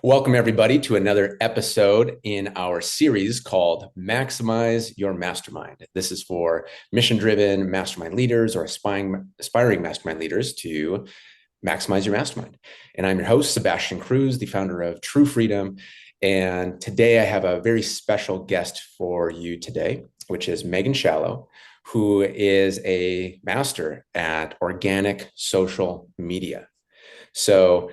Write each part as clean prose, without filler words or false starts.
Welcome, everybody, to another episode in our series called Maximize Your Mastermind. This is for mission driven mastermind leaders or aspiring mastermind leaders to maximize your mastermind. And I'm your host, Sebastian Cruz, the founder of True Freedom. And today I have a very special guest for you today, which is Megan Shallow, who is a master at organic social media. So,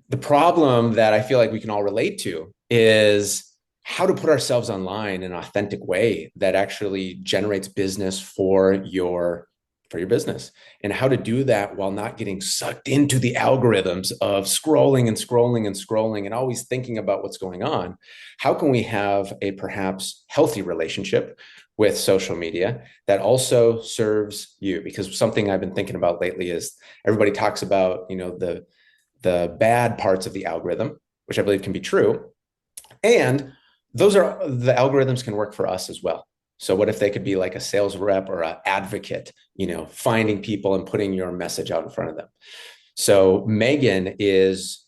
the problem that I feel like we can all relate to is how to put ourselves online in an authentic way that actually generates business for your business, and how to do that while not getting sucked into the algorithms of scrolling and scrolling and scrolling and always thinking about what's going on. How can we have a perhaps healthy relationship with social media that also serves you? Because something I've been thinking about lately is everybody talks about, the bad parts of the algorithm, which I believe can be true. And the algorithms can work for us as well. So what if they could be like a sales rep or an advocate, finding people and putting your message out in front of them. So Megan is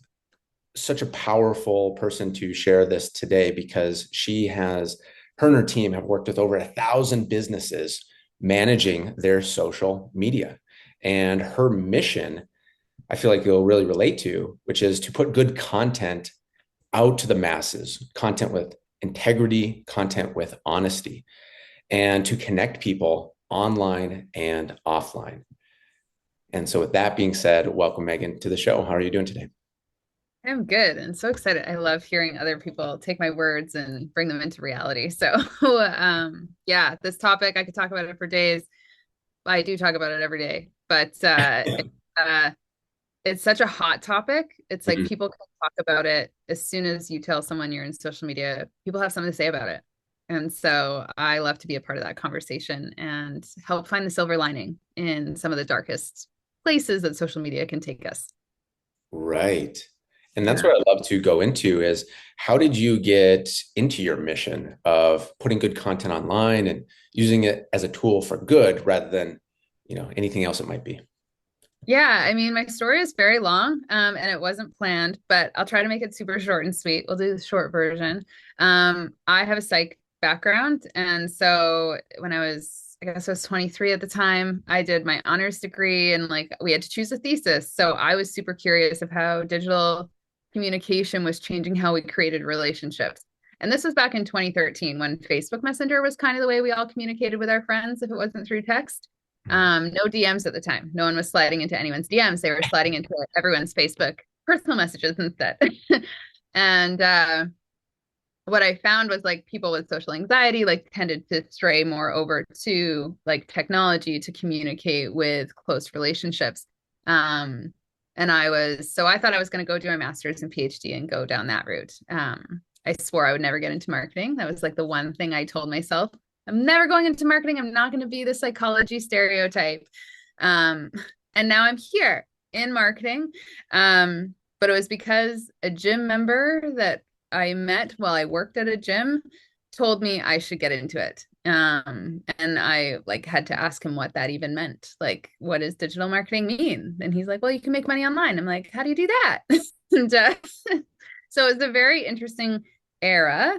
such a powerful person to share this today because her and her team have worked with over 1,000 businesses managing their social media. And her mission, I feel like you'll really relate to, which is to put good content out to the masses, content with integrity, content with honesty, and to connect people online and offline. And so, with that being said, welcome, Megan, to the show. How are you doing today? I'm good and so excited. I love hearing other people take my words and bring them into reality. So, yeah, this topic, I could talk about it for days. I do talk about it every day, but uh, it's such a hot topic. It's like Mhm. people can talk about it as soon as you tell someone you're in social media, people have something to say about it. And so I love to be a part of that conversation and help find the silver lining in some of the darkest places that social media can take us. Right. And that's Yeah. what I love to go into is how did you get into your mission of putting good content online and using it as a tool for good rather than, anything else it might be? Yeah, I mean, my story is very long, and it wasn't planned, but I'll try to make it super short and sweet. We'll do the short version. I have a psych background, and so when I guess I was 23 at the time, I did my honors degree, and like we had to choose a thesis. So I was super curious of how digital communication was changing how we created relationships. And this was back in 2013 when Facebook Messenger was kind of the way we all communicated with our friends if it wasn't through text. No DMs at the time. No one was sliding into anyone's DMs. They were sliding into everyone's Facebook personal messages instead. And what I found was like people with social anxiety like tended to stray more over to like technology to communicate with close relationships. Um, and I thought I was going to go do my master's and PhD and go down that route. I swore I would never get into marketing. That was like the one thing I told myself. I'm never going into marketing. I'm not going to be the psychology stereotype. Um, and now I'm here in marketing. But it was because a gym member that I met while I worked at a gym told me I should get into it. And I like had to ask him what that even meant. Like, what does digital marketing mean? And he's like, well, you can make money online. I'm like, how do you do that? and so it was a very interesting era.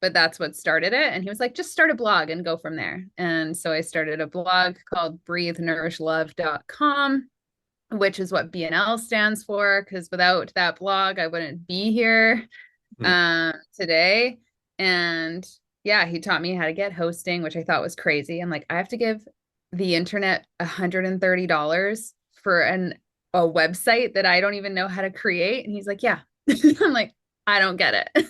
But that's what started it. And he was like, just start a blog and go from there. And so I started a blog called breathenourishLove.com, which is what BNL stands for. Because without that blog, I wouldn't be here Hmm. today. And yeah, he taught me how to get hosting, which I thought was crazy. I'm like, I have to give the internet $130 for a website that I don't even know how to create. And he's like, yeah. I'm like, I don't get it.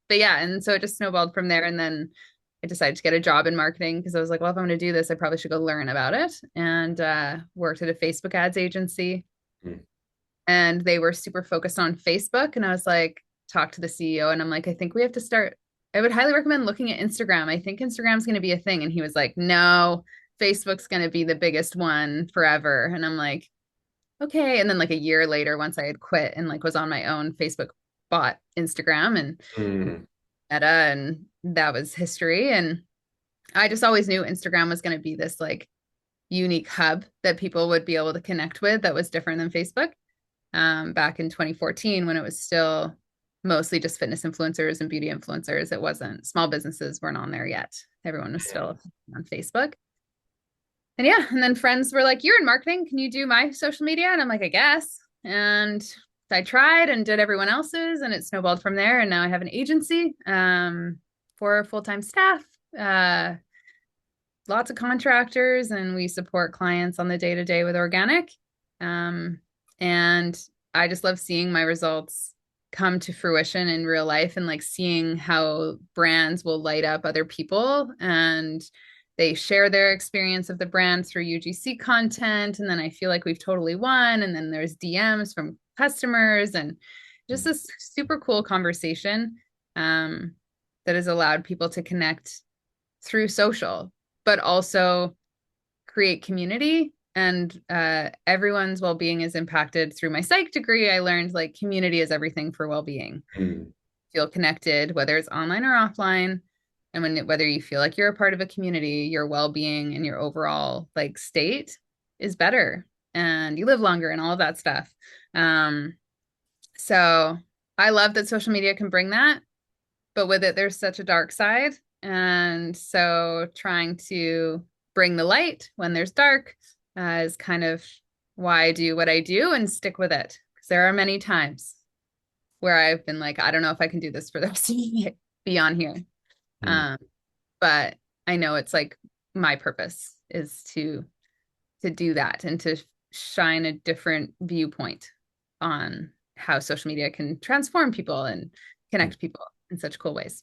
But yeah, and so it just snowballed from there. And then I decided to get a job in marketing because I was like, well, if I'm going to do this, I probably should go learn about it. And worked at a Facebook ads agency, Hmm. and they were super focused on Facebook. And I was like, talk to the CEO, and I'm like, I think we have to start. I would highly recommend looking at Instagram. I think Instagram's going to be a thing. And he was like, no, Facebook's going to be the biggest one forever. And I'm like, okay. And then like a year later, once I had quit and like was on my own, Facebook bought Instagram and Hmm. Meta, and that was history. And I just always knew Instagram was going to be this like unique hub that people would be able to connect with that was different than Facebook. back in 2014 when it was still mostly just fitness influencers and beauty influencers. It wasn't, small businesses weren't on there yet. Everyone was still on Facebook. And yeah, and then friends were like, "You're in marketing. Can you do my social media?" And I'm like, "I guess." And I tried and did everyone else's, and it snowballed from there. And now I have an agency for full-time staff, uh, lots of contractors, and we support clients on the day-to-day with organic. Um, and I just love seeing my results come to fruition in real life and like seeing how brands will light up other people and they share their experience of the brand through UGC content. And then I feel like we've totally won. And then there's DMs from customers and just this super cool conversation that has allowed people to connect through social, but also create community. And everyone's well-being is impacted through my psych degree. I learned like community is everything for well-being. Mm. Feel connected, whether it's online or offline. And whether you feel like you're a part of a community, your well-being and your overall like state is better and you live longer and all of that stuff. So I love that social media can bring that, but with it, there's such a dark side. And so trying to bring the light when there's dark is kind of why I do what I do and stick with it. Because there are many times where I've been like, I don't know if I can do this for the rest of the day, be on here. Mm. But I know it's like my purpose is to do that and to shine a different viewpoint on how social media can transform people and connect people in such cool ways.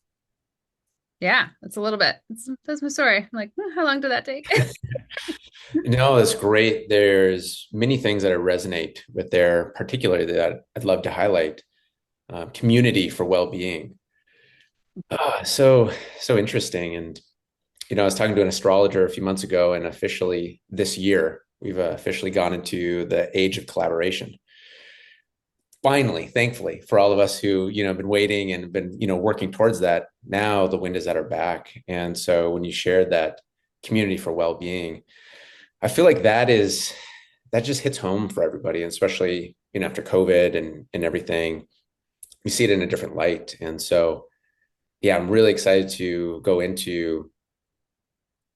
Yeah, that's a little bit. That's my story. I'm like, how long did that take? No, that's great. There's many things that I resonate with there, particularly that I'd love to highlight. Community for well-being. So interesting. And I was talking to an astrologer a few months ago, and officially this year, we've officially gone into the age of collaboration. Finally, thankfully, for all of us who, have been waiting and been, working towards that, now the wind is at our back. And so when you shared that community for well-being, I feel like that just hits home for everybody, and especially, after COVID and everything, we see it in a different light. And so, yeah, I'm really excited to go into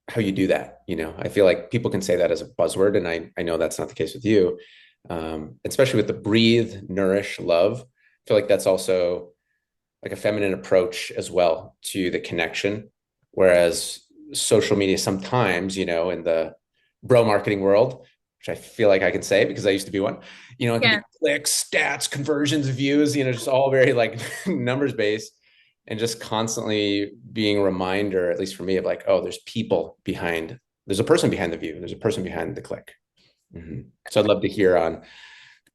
how you do that. I feel like people can say that as a buzzword, and I know that's not the case with you. Especially with the breathe, nourish, love. I feel like that's also like a feminine approach as well to the connection. Whereas social media sometimes, in the bro marketing world, which I feel like I can say because I used to be one, it can be Yeah. clicks, stats, conversions, views, just all very like numbers based, and just constantly being a reminder, at least for me, of like, oh, there's a person behind the view, there's a person behind the click. Mm-hmm. So I'd love to hear on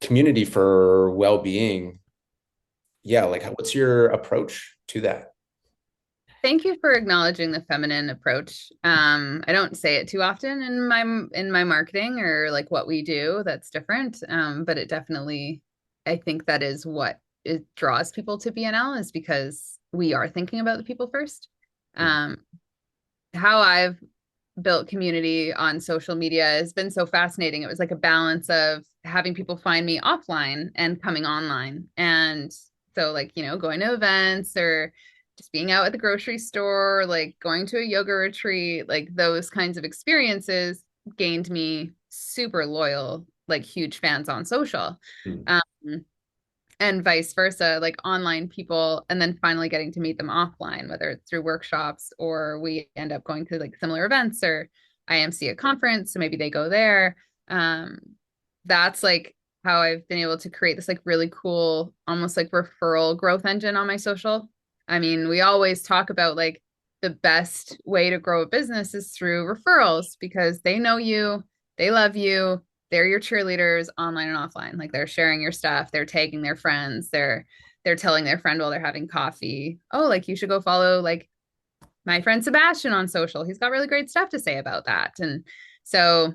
community for well-being. Yeah, like what's your approach to that? Thank you for acknowledging the feminine approach. I don't say it too often in my marketing or like what we do. That's different. But it definitely, I think that is what it draws people to BNL is because we are thinking about the people first. Mm. Um, how I've built community on social media has been so fascinating. It was like a balance of having people find me offline and coming online. And so like, going to events or just being out at the grocery store, like going to a yoga retreat, like those kinds of experiences gained me super loyal, like huge fans on social. Mm. Um, and vice versa, like online people, and then finally getting to meet them offline, whether it's through workshops or we end up going to like similar events or I MC a conference, so maybe they go there. Um, that's like how I've been able to create this like really cool, almost like referral growth engine on my social. I mean, we always talk about like the best way to grow a business is through referrals because they know you, they love you, they're your cheerleaders online and offline. Like they're sharing your stuff, they're tagging their friends, they're telling their friend while they're having coffee, oh, like you should go follow like my friend Sebastian on social. He's got really great stuff to say about that. And so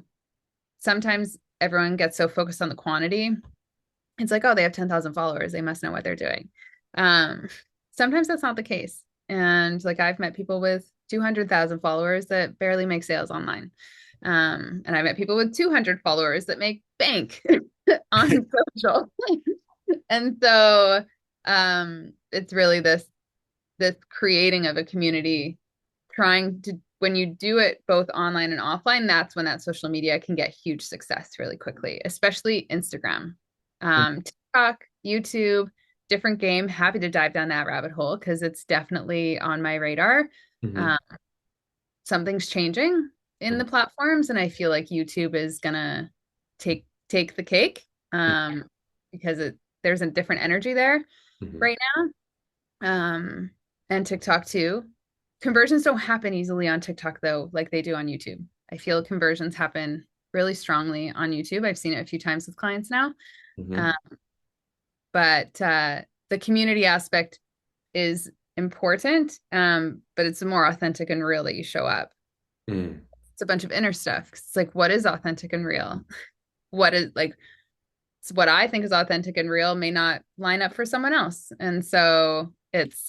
sometimes everyone gets so focused on the quantity. It's like, oh, they have 10,000 followers. They must know what they're doing. Um, Sometimes that's not the case. And like I've met people with 200,000 followers that barely make sales online. And I met people with 200 followers that make bank. on social. And so it's really this creating of a community, trying to, when you do it both online and offline, that's when that social media can get huge success really quickly, especially Instagram. TikTok, YouTube, different game. Happy to dive down that rabbit hole because it's definitely on my radar. Mm-hmm. Um, Something's changing in the platforms, and I feel like YouTube is gonna take the cake, because there's a different energy there Mm-hmm. right now. And TikTok too. Conversions don't happen easily on TikTok though, like they do on YouTube. I feel conversions happen really strongly on YouTube. I've seen it a few times with clients now. Mm-hmm. Um, but the community aspect is important, but it's more authentic and real that you show up. Mm-hmm. It's a bunch of inner stuff. It's like, what is authentic and real? What is like, it's what I think is authentic and real may not line up for someone else. And so it's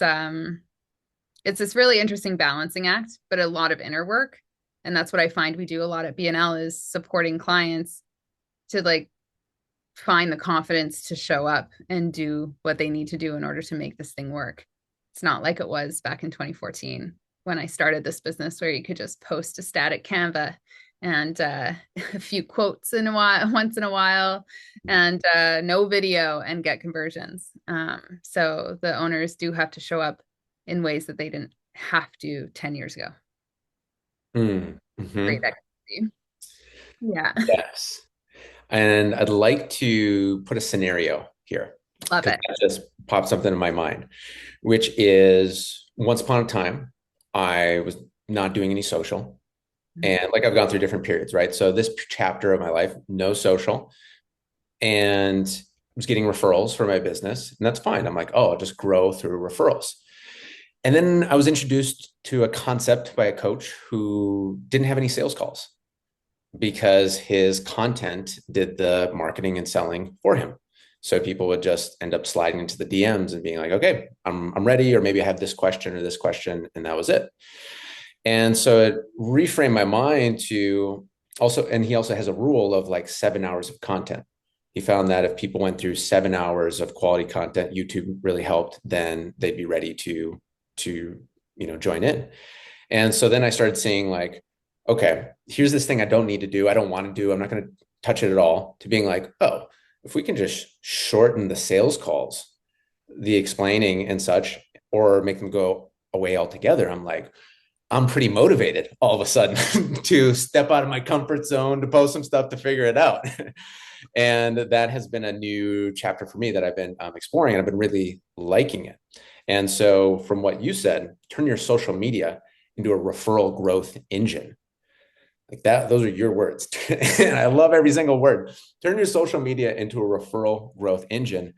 this really interesting balancing act, but a lot of inner work. And that's what I find we do a lot at BNL is supporting clients to like find the confidence to show up and do what they need to do in order to make this thing work. It's not like it was back in 2014 when I started this business where you could just post a static Canva and a few quotes in a while, once in a while, and no video and get conversions. So the owners do have to show up in ways that they didn't have to 10 years ago. Great Mm-hmm. activity. Yeah, Yes. And I'd like to put a scenario here love because it. that just popped something in my mind, which is once upon a time, I was not doing any social. And like I've gone through different periods, right? So this chapter of my life, no social, and was getting referrals for my business. And that's fine. I'm like, oh, I'll just grow through referrals. And then I was introduced to a concept by a coach who didn't have any sales calls because his content did the marketing and selling for him. So people would just end up sliding into the DMs and being like, okay, I'm ready, or maybe I have this question, and that was it. And so it reframed my mind to also, and he also has a rule of like 7 hours of content. He found that if people went through 7 hours of quality content, YouTube really helped, then they'd be ready to join in. And so then I started seeing like, okay, here's this thing I don't need to do. I don't want to do. I'm not going to touch it at all, to being like, oh, if we can just shorten the sales calls, the explaining and such, or make them go away altogether, I'm like, I'm pretty motivated all of a sudden to step out of my comfort zone, to post some stuff, to figure it out. And that has been a new chapter for me that I've been exploring, and I've been really liking it. And so, from what you said, turn your social media into a referral growth engine. Like that, those are your words. And I love every single word. Turn your social media into a referral growth engine.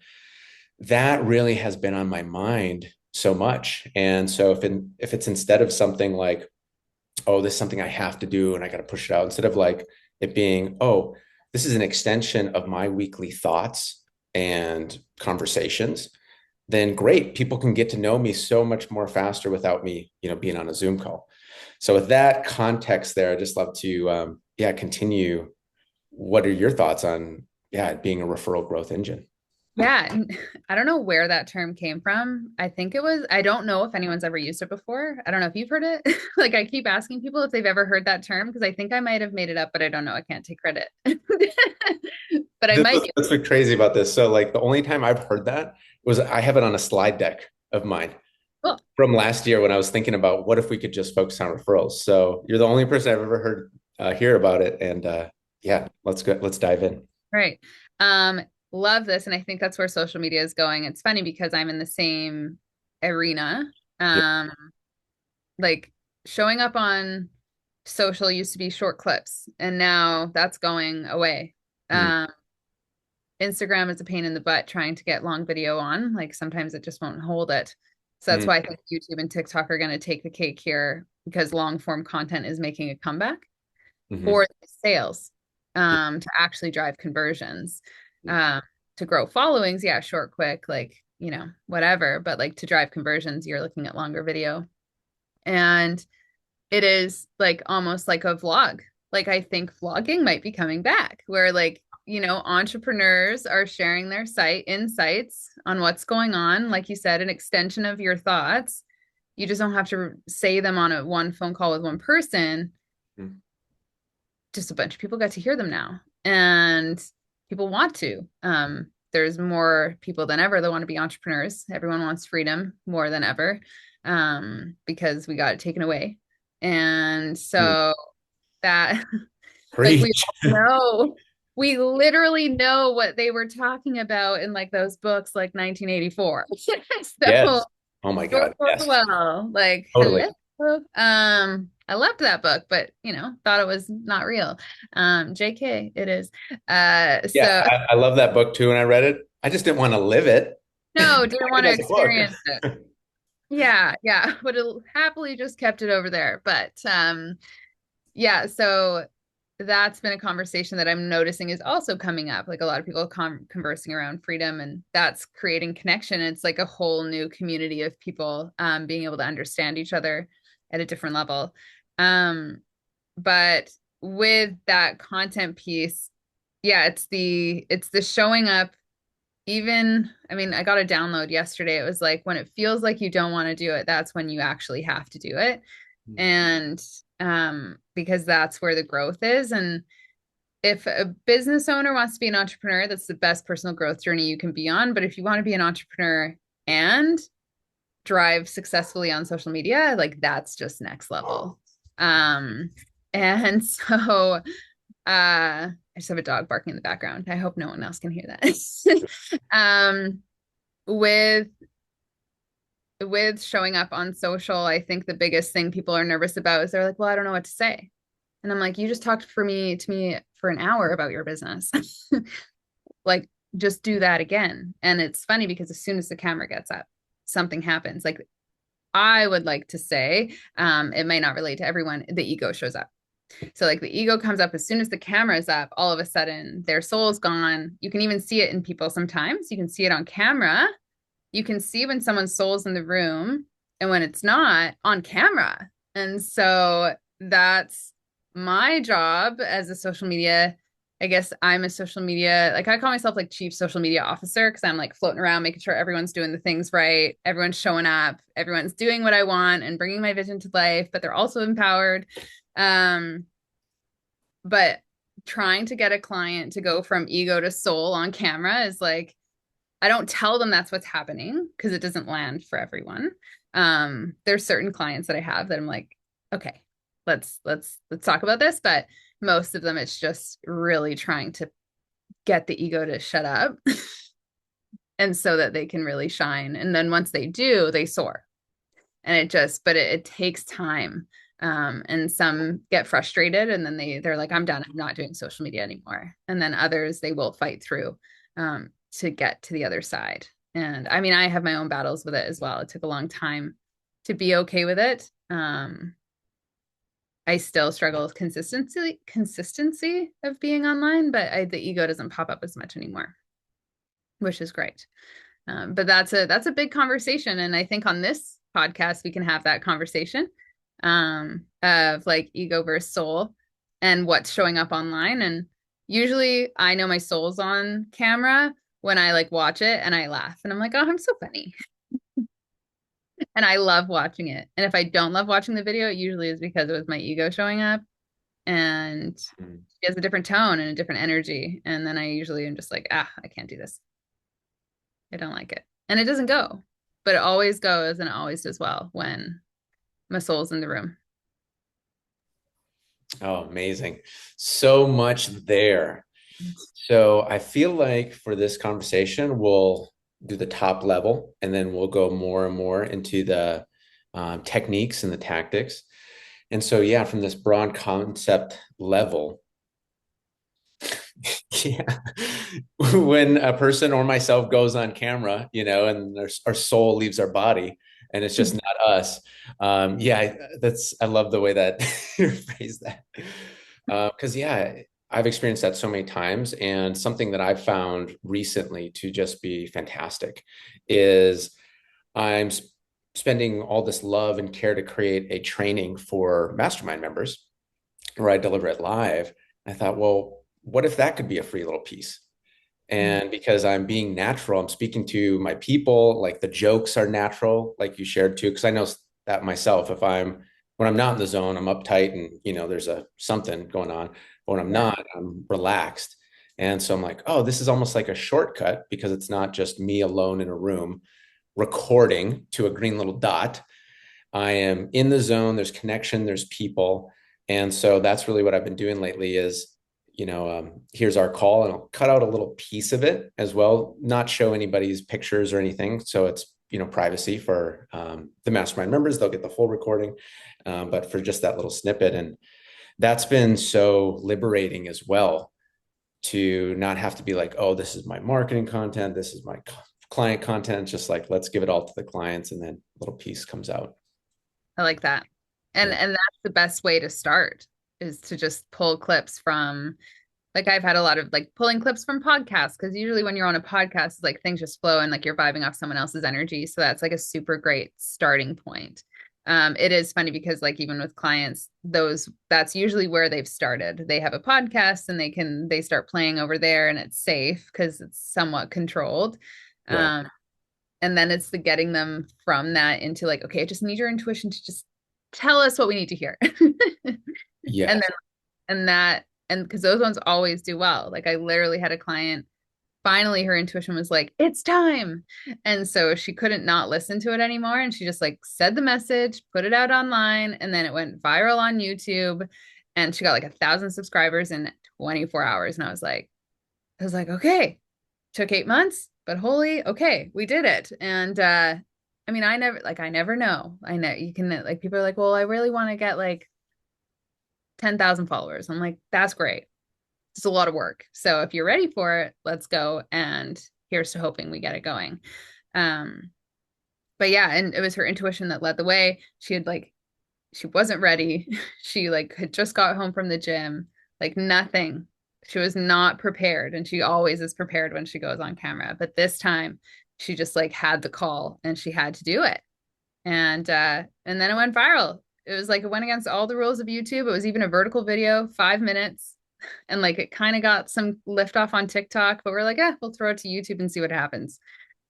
That really has been on my mind so much. And so if it's instead of something like, oh, this is something I have to do and I got to push it out, instead of like it being, oh, this is an extension of my weekly thoughts and conversations, then great. People can get to know me so much more faster without me, being on a Zoom call. So with that context there, I just love to, continue. What are your thoughts on, being a referral growth engine? Yeah, and I don't know where that term came from. I think it was, I don't know if anyone's ever used it before. I don't know if you've heard it. Like I keep asking people if they've ever heard that term because I think I might have made it up, but I don't know. I can't take credit. But I might be. That's what's crazy about this. So like the only time I've heard that was I have it on a slide deck of mine Cool. from last year when I was thinking about what if we could just focus on referrals. So you're the only person I've ever heard hear about it. And let's go. Let's dive in. Right. Love this. And I think that's where social media is going. It's funny because I'm in the same arena. Yeah. Um, like showing up on social used to be short clips, and now that's going away. Mm, Um, Instagram is a pain in the butt trying to get long video on. Like sometimes it just won't hold it. So that's mm, why I think YouTube and TikTok are going to take the cake here because long form content is making a comeback mhm. for sales, to actually drive conversions, Yeah. um, to grow followings. Yeah, short, quick, like, whatever. But like to drive conversions, you're looking at longer video. And it is like almost like a vlog. Like I think vlogging might be coming back where like entrepreneurs are sharing their insights on what's going on. Like you said, an extension of your thoughts. You just don't have to say them on a one phone call with one person. Mm. Just a bunch of people get to hear them now. And people want to. There's more people than ever that want to be entrepreneurs. Everyone wants freedom more than ever, because we got it taken away. And Mm. so that, like, Preach. we literally know what they were talking about in like those books, like 1984. So Yes. Oh my George God. Yes. Orwell, like, Totally. hello. I loved that book, but thought it was not real. JK, it is. Yeah, So I love that book too. And I read it. I just didn't want to live it. I no, didn't like want it to as a book. experience it. Yeah, yeah. Would have happily just kept it over there. But yeah, so that's been a conversation that I'm noticing is also coming up. Like a lot of people conversing around freedom, and that's creating connection. It's like a whole new community of people being able to understand each other at a different level. Um, but with that content piece, yeah, it's the showing up. Even, I mean, I got a download yesterday. It was like when it feels like you don't want to do it, that's when you actually have to do it. And because that's where the growth is. And if a business owner wants to be an entrepreneur, that's the best personal growth journey you can be on. But if you want to be an entrepreneur and drive successfully on social media, like that's just next level. And so I just have a dog barking in the background. I hope no one else can hear that. um, with showing up on social, I think the biggest thing people are nervous about is they're like, well, I don't know what to say. And I'm like, you just talked to me for an hour about your business. Like, just do that again. And it's funny because as soon as the camera gets up, something happens. Like, I would like to say, it might not relate to everyone, the ego shows up. So like the ego comes up as soon as the camera is up, all of a sudden their soul is gone. You can even see it in people sometimes. You can see it on camera. You can see when someone's soul's in the room and when it's not on camera. And so that's my job as a social media. I guess I'm a social media, like I call myself like chief social media officer because I'm like floating around making sure everyone's doing the things right. Everyone's showing up, everyone's doing what I want and bringing my vision to life, but they're also empowered. Um, but trying to get a client to go from ego to soul on camera is like, I don't tell them that's what's happening because it doesn't land for everyone. There's certain clients that I have that I'm like, okay, let's talk about this. But most of them, it's just really trying to get the ego to shut up and so that they can really shine. And then once they do, they soar. And it takes time. And some get frustrated and then they're like, I'm done. I'm not doing social media anymore. And then others, they will fight through to get to the other side. And I mean, I have my own battles with it as well. It took a long time to be okay with it. I still struggle with consistency of being online, but the ego doesn't pop up as much anymore, which is great. But that's a big conversation. And I think on this podcast, we can have that conversation of like ego versus soul and what's showing up online. And usually I know my soul's on camera when I like watch it and I laugh and I'm like, oh, I'm so funny. And I love watching it. And if I don't love watching the video, it usually is because it was my ego showing up and it has a different tone and a different energy. And then I usually am just like, I can't do this. I don't like it. And it doesn't go, but it always goes and it always does well when my soul's in the room. Oh, amazing. So much there. So I feel like for this conversation, we'll do the top level and then we'll go more and more into the techniques and the tactics. And so, yeah, from this broad concept level, yeah, when a person or myself goes on camera, and our soul leaves our body and it's just not us. Yeah, I love the way that you phrase that. Because, yeah, I've experienced that so many times. And something that I've found recently to just be fantastic is I'm spending all this love and care to create a training for mastermind members where I deliver it live. I thought, well, what if that could be a free little piece? And because I'm being natural, I'm speaking to my people, like the jokes are natural, like you shared too. Cause I know that myself, if when I'm not in the zone, I'm uptight and, there's something going on. But when I'm Yeah, not, I'm relaxed. And so I'm like, oh, this is almost like a shortcut because it's not just me alone in a room recording to a green little dot. I am in the zone. There's connection, there's people. And so that's really what I've been doing lately is, here's our call, and I'll cut out a little piece of it as well, not show anybody's pictures or anything. So it's, privacy for the mastermind members. They'll get the full recording, but for just that little snippet. And that's been so liberating as well to not have to be like, oh, this is my marketing content. This is my client content. Just like, let's give it all to the clients. And then a little piece comes out. I like that. And Yeah. and that's the best way to start is to just pull clips from like I've had a lot of like pulling clips from podcasts because usually when you're on a podcast, like things just flow and like you're vibing off someone else's energy. So that's like a super great starting point. It is funny because like even with clients, that's usually where they've started. They have a podcast and they start playing over there and it's safe because it's somewhat controlled. Yeah. Um, and then it's the getting them from that into like, okay, I just need your intuition to just tell us what we need to hear. And Yes. then and because those ones always do well. Like I literally had a client, finally her intuition was like, it's time. And so she couldn't not listen to it anymore. And she just like said the message, put it out online, and then it went viral on YouTube. And she got like 1,000 subscribers in 24 hours. And I was like, okay, took 8 months, but holy, okay, we did it. And I mean, I never know. I know you can like people are like, well, I really want to get like 10,000 followers. I'm like, that's great. It's a lot of work. So if you're ready for it, let's go. And here's to hoping we get it going. Um, but yeah, and it was her intuition that led the way. She wasn't ready. She like had just got home from the gym, like nothing. She was not prepared. And she always is prepared when she goes on camera. But this time she just like had the call and she had to do it. And then it went viral. It was like it went against all the rules of YouTube. It was even a vertical video, 5 minutes. And like it kind of got some lift off on TikTok, but we're like, we'll throw it to YouTube and see what happens.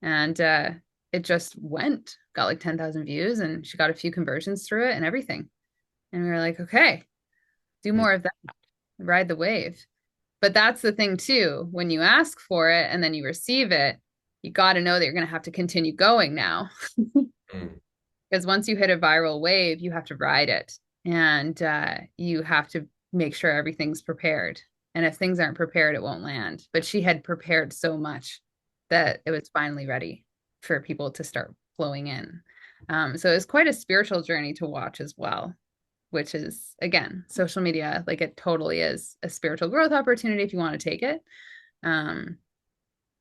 And it just went, got like 10,000 views, and she got a few conversions through it and everything. And we were like, okay, do more of that, ride the wave. But that's the thing too, when you ask for it and then you receive it, you got to know that you're going to have to continue going now. Mm. Because once you hit a viral wave, you have to ride it and you have to make sure everything's prepared. And if things aren't prepared, it won't land. But she had prepared so much that it was finally ready for people to start flowing in. So it's quite a spiritual journey to watch as well, which is, again, social media, like it totally is a spiritual growth opportunity if you want to take it. Um,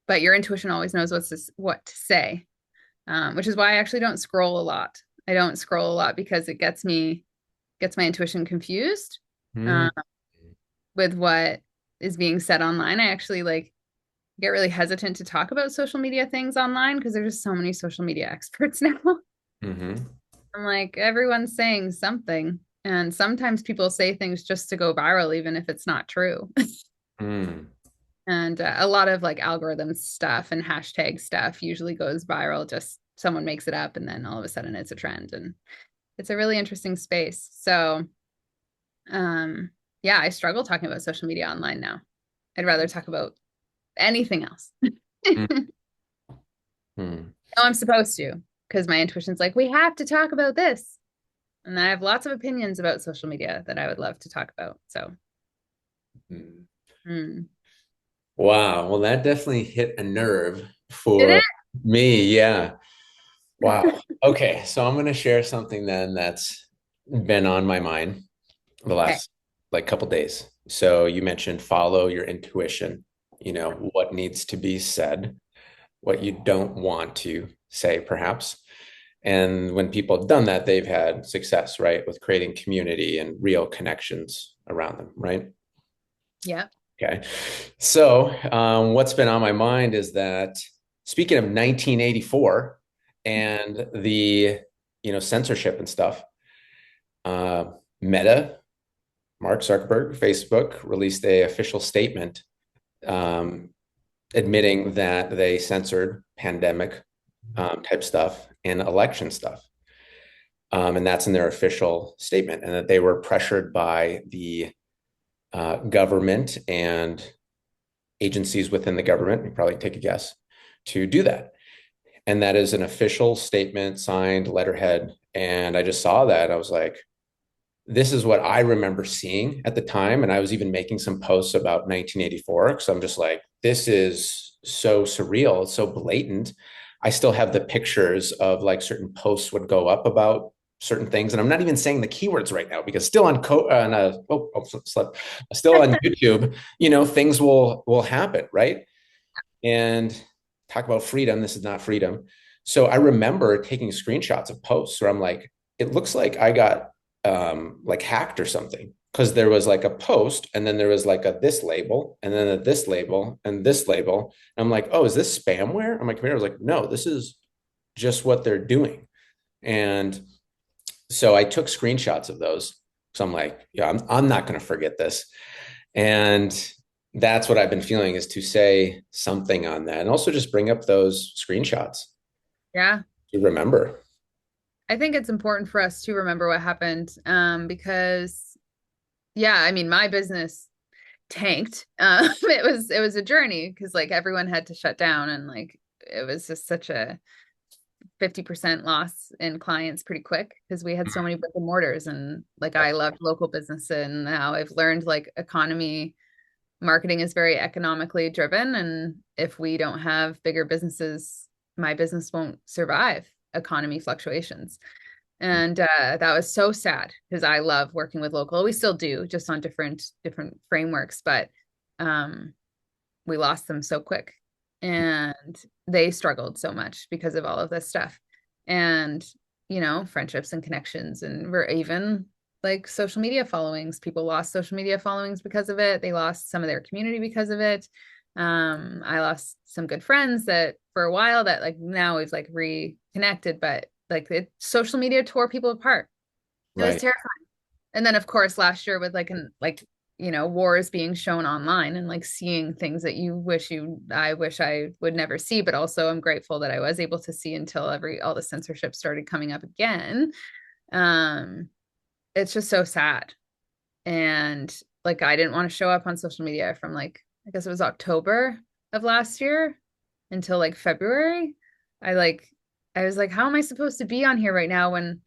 but your intuition always knows what to say, which is why I actually don't scroll a lot. I don't scroll a lot because it gets my intuition confused Mm. uh, with what is being said online. I actually like get really hesitant to talk about social media things online because there's just so many social media experts now. Mm-hmm. I'm like, everyone's saying something. And sometimes people say things just to go viral, even if it's not true. Mm. And a lot of like algorithm stuff and hashtag stuff usually goes viral. Just someone makes it up and then all of a sudden it's a trend. And it's a really interesting space. So, um, yeah, I struggle talking about social media online now. I'd rather talk about anything else. Mm. No, I'm supposed to because my intuition's like, we have to talk about this. And I have lots of opinions about social media that I would love to talk about. So, Mm. mm. Wow. Well, that definitely hit a nerve Did for it? me. Yeah. Wow. Okay. So I'm going to share something then that's been on my mind the Okay. last like couple days. So you mentioned follow your intuition, what needs to be said, what you don't want to say, perhaps. And when people have done that, they've had success, right? With creating community and real connections around them, right? Yeah. Okay. So, what's been on my mind is that speaking of 1984 and the, censorship and stuff, uh, Meta, Mark Zuckerberg, Facebook, released a official statement um, admitting that they censored pandemic type stuff and election stuff. And that's in their official statement, and that they were pressured by the government and agencies within the government, you probably take a guess, to do that. And that is an official statement, signed letterhead. And I just saw that. I was like, this is what I remember seeing at the time. And I was even making some posts about 1984 because I'm just like, this is so surreal. It's so blatant. I still have the pictures of like certain posts would go up about certain things. And I'm not even saying the keywords right now because still still on YouTube, things will happen, right? And talk about freedom. This is not freedom. So I remember taking screenshots of posts where I'm like, it looks like I got like hacked or something because there was like a post and then there was like a this label and then a this label and this label. And I'm like, oh, is this spamware? And my computer was like, no, this is just what they're doing. And so I took screenshots of those. So I'm like, yeah, I'm not going to forget this. And that's what I've been feeling is to say something on that and also just bring up those screenshots Yeah. to remember. I think it's important for us to remember what happened because, yeah, I mean, my business tanked. It was a journey because like everyone had to shut down and like it was just such a 50% loss in clients pretty quick because we had so many brick and mortars and like I loved local business and now I've learned like economy marketing is very economically driven and if we don't have bigger businesses, my business won't survive economy fluctuations. And that was so sad because I love working with local. We still do, just on different frameworks, but we lost them so quick, and they struggled so much because of all of this stuff, and friendships and connections, and we're even like social media followings. People lost social media followings because of it. They lost some of their community because of it. I lost some good friends that for a while that like now we've like reconnected, but like social media tore people apart. It was Right. terrifying. And then of course last year with wars being shown online and like seeing things that I wish I would never see, but also I'm grateful that I was able to see until all the censorship started coming up again. Um, it's just so sad. And like I didn't want to show up on social media from like I guess it was October of last year until like February. I was like, how am I supposed to be on here right now when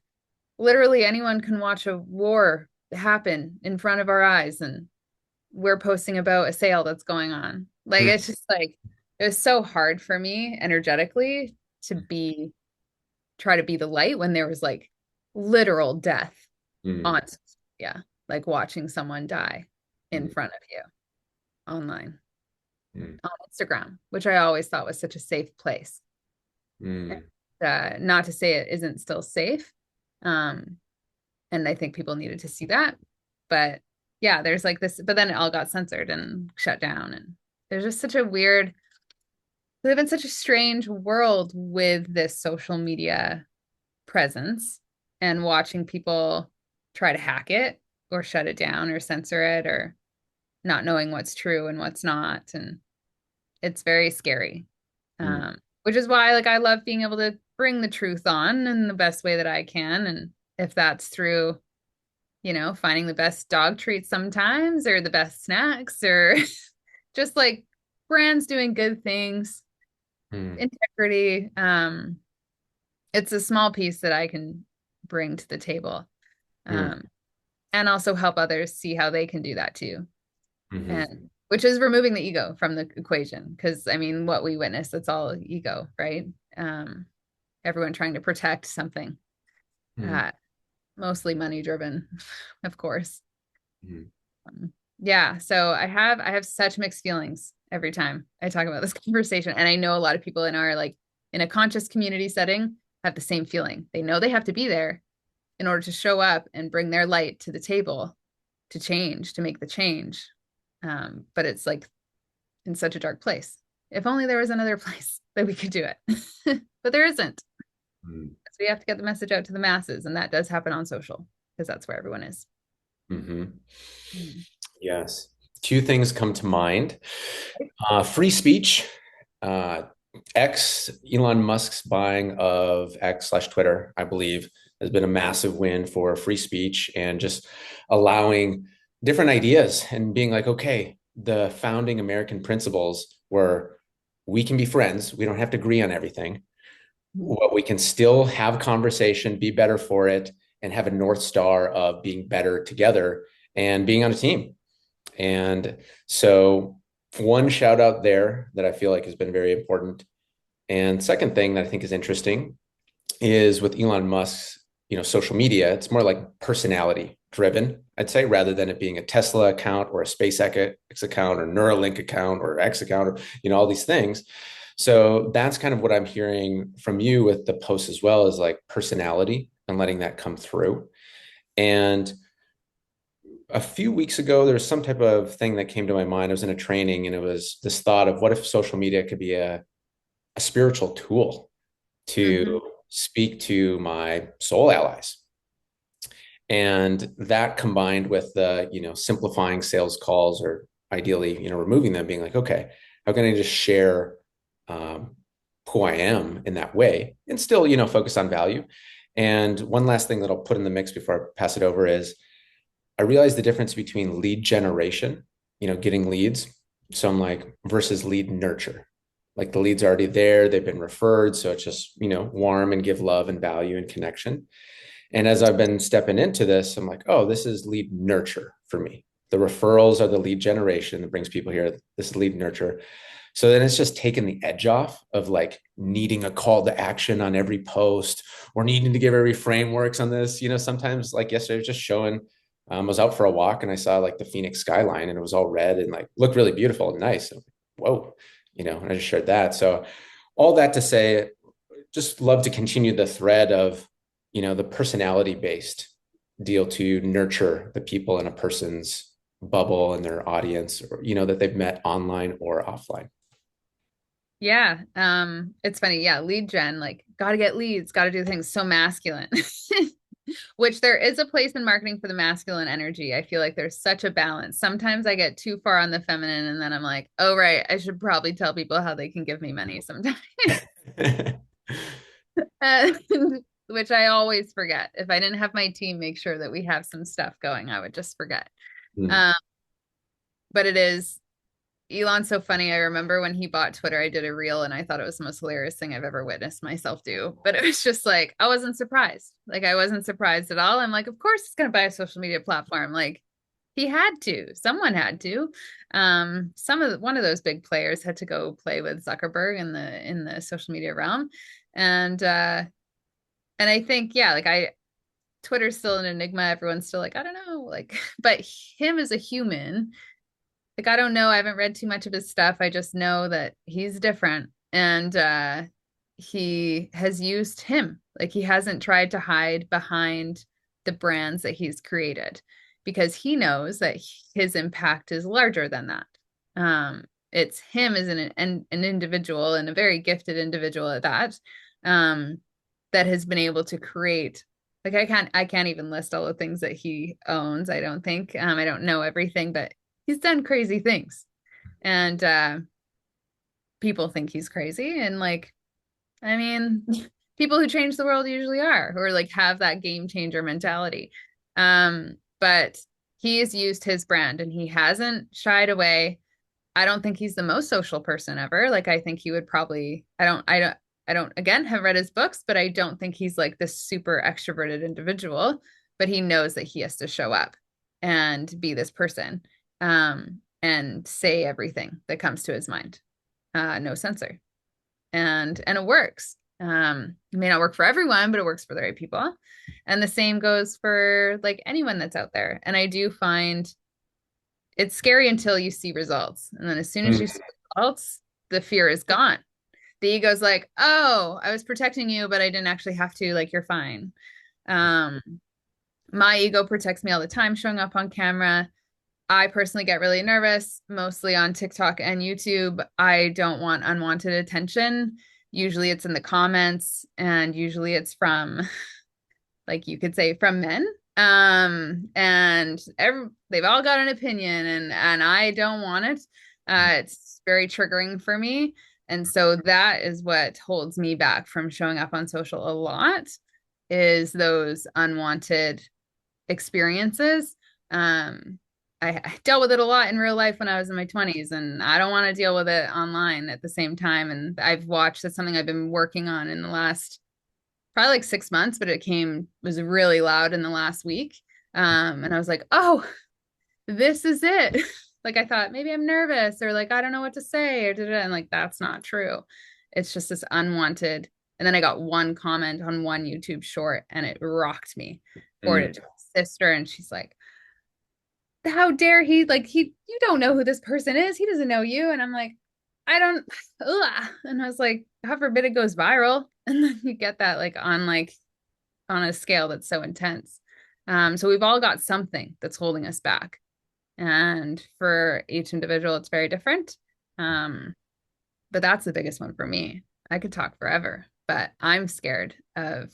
literally anyone can watch a war happen in front of our eyes and we're posting about a sale that's going on. Like Mm, it's just like it was so hard for me energetically to be try to be the light when there was like literal death mm, on yeah, like watching someone die in mm, front of you online mm, on Instagram, which I always thought was such a safe place. mm, Not to say it isn't still safe. Um, and I think people needed to see that. But yeah, there's like this, but then it all got censored and shut down. And there's just such a weird, we live in such a strange world with this social media presence and watching people try to hack it or shut it down or censor it or not knowing what's true and what's not. And it's very scary. mm, Which is why like I love being able to bring the truth on in the best way that I can. And if that's through finding the best dog treats sometimes or the best snacks or just like brands doing good things, mm, integrity. It's a small piece that I can bring to the table. mm, Um, and also help others see how they can do that too. mhm, And which is removing the ego from the equation. Because I mean, what we witness, it's all ego, right? Um, Everyone trying to protect something, mm, uh, mostly money driven, of course. mm, Yeah, so I have such mixed feelings every time I talk about this conversation, and I know a lot of people in our like in a conscious community setting have the same feeling. They know they have to be there in order to show up and bring their light to the table to change, to make the change. But it's like in such a dark place. If only there was another place that we could do it, but there isn't. mm, So we have to get the message out to the masses, and that does happen on social because that's where everyone is. Hmm. Mm. Yes. Two things come to mind. Free speech. Uh, Elon Musk's buying of X slash Twitter, I believe, has been a massive win for free speech and just allowing different ideas and being like, okay, the founding American principles were we can be friends. We don't have to agree on everything. What we can still have conversation, be better for it, and have a North Star of being better together and being on a team. And so, one shout out there that I feel like has been very important. And second thing that I think is interesting is with Elon Musk's, social media, it's more like personality driven, I'd say, rather than it being a Tesla account or a SpaceX account or Neuralink account or X account or, all these things. So that's kind of what I'm hearing from you with the post as well, is like personality and letting that come through. And a few weeks ago, there was some type of thing that came to my mind. I was in a training and it was this thought of what if social media could be a spiritual tool Mm-hmm. to speak to my soul allies. And that combined with the, simplifying sales calls or ideally, removing them, being like, okay, how can I just share um, who I am in that way and still, focus on value. And one last thing that I'll put in the mix before I pass it over is I realized the difference between lead generation, getting leads. So I'm like, versus lead nurture. Like the lead's already there, they've been referred. So it's just, warm and give love and value and connection. And as I've been stepping into this, I'm like, oh, this is lead nurture for me. The referrals are the lead generation that brings people here. This is lead nurture. So then it's just taking the edge off of like needing a call to action on every post or needing to give every frameworks on this. Sometimes like yesterday, I was just showing, I was out for a walk and I saw like the Phoenix skyline and it was all red and like looked really beautiful and nice. Whoa, and I just shared that. So all that to say, just love to continue the thread of, the personality based deal to nurture the people in a person's bubble and their audience, or, that they've met online or offline. Yeah. It's funny. Yeah. Lead gen, like, gotta get leads, gotta do things so masculine, which there is a place in marketing for the masculine energy. I feel like there's such a balance. Sometimes I get too far on the feminine and then I'm like, oh, right, I should probably tell people how they can give me money sometimes. And, which I always forget. If I didn't have my team make sure that we have some stuff going, I would just forget. Mm. Um, but it is Elon's so funny. I remember when he bought Twitter, I did a reel and I thought it was the most hilarious thing I've ever witnessed myself do. But it was just like, I wasn't surprised. Like, I wasn't surprised at all. I'm like, of course he's going to buy a social media platform. Like, he had to, someone had to. One of those big players had to go play with Zuckerberg in the social media realm. And I think, yeah, Twitter's still an enigma. Everyone's still like, I don't know, like, but him as a human, like, I don't know. I haven't read too much of his stuff. I just know that he's different. And he has used him. Like, he hasn't tried to hide behind the brands that he's created because he knows that his impact is larger than that. It's him as an individual and a very gifted individual at that, um, that has been able to create. Like, I can't even list all the things that he owns. I don't think. I don't know everything, but he's done crazy things. And people think he's crazy. And like, I mean, people who change the world usually are, who are like have that game changer mentality. But he has used his brand and he hasn't shied away. I don't think he's the most social person ever. Like, I think he would probably, I don't again have read his books, but I don't think he's like this super extroverted individual, but he knows that he has to show up and be this person, and say everything that comes to his mind. No censor. And it works. It may not work for everyone, but it works for the right people. And the same goes for like anyone that's out there. And I do find it's scary until you see results. And then as soon as you see results, the fear is gone. The ego's like, oh, I was protecting you, but I didn't actually have to. Like, you're fine. Um, my ego protects me all the time showing up on camera. I personally get really nervous, mostly on TikTok and YouTube. I don't want unwanted attention. Usually it's in the comments, and usually it's from, like, you could say from men. And they've all got an opinion, and I don't want it. It's very triggering for me. And so that is what holds me back from showing up on social a lot, is those unwanted experiences. Um, I dealt with it a lot in real life when I was in my 20s, and I don't want to deal with it online at the same time. And I've watched, that's something I've been working on in the last probably like 6 months, but was really loud in the last week. And I was like, oh, this is it. Like I thought maybe I'm nervous, or like I don't know what to say, or and like that's not true. It's just this unwanted. And then I got one comment on one YouTube short and it rocked me. Forwarded it to my sister, and she's like, how dare he, like, you don't know who this person is, he doesn't know you. And I'm like, I don't. Ugh. And I was like, God forbid it goes viral. And then you get that like on a scale that's so intense. So we've all got something that's holding us back, and for each individual it's very different. um but that's the biggest one for me. I could talk forever, but I'm scared of,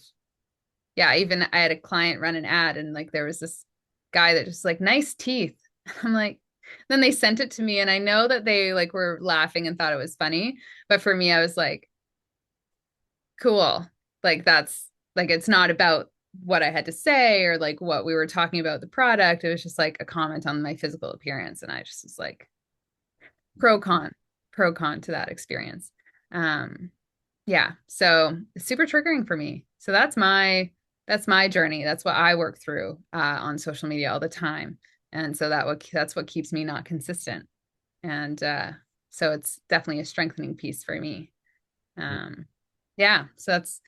yeah, even I had a client run an ad, and like there was this guy that just like, nice teeth. I'm like, then they sent it to me, and I know that they like were laughing and thought it was funny, but for me I was like, cool. Like that's like, it's not about what I had to say or like what we were talking about the product. It was just like a comment on my physical appearance, and I just was like, pro con, pro con to that experience. Um yeah, so it's super triggering for me. So that's my journey. That's what I work through on social media all the time. And so that's what keeps me not consistent. And so it's definitely a strengthening piece for me. Um yeah, so that's,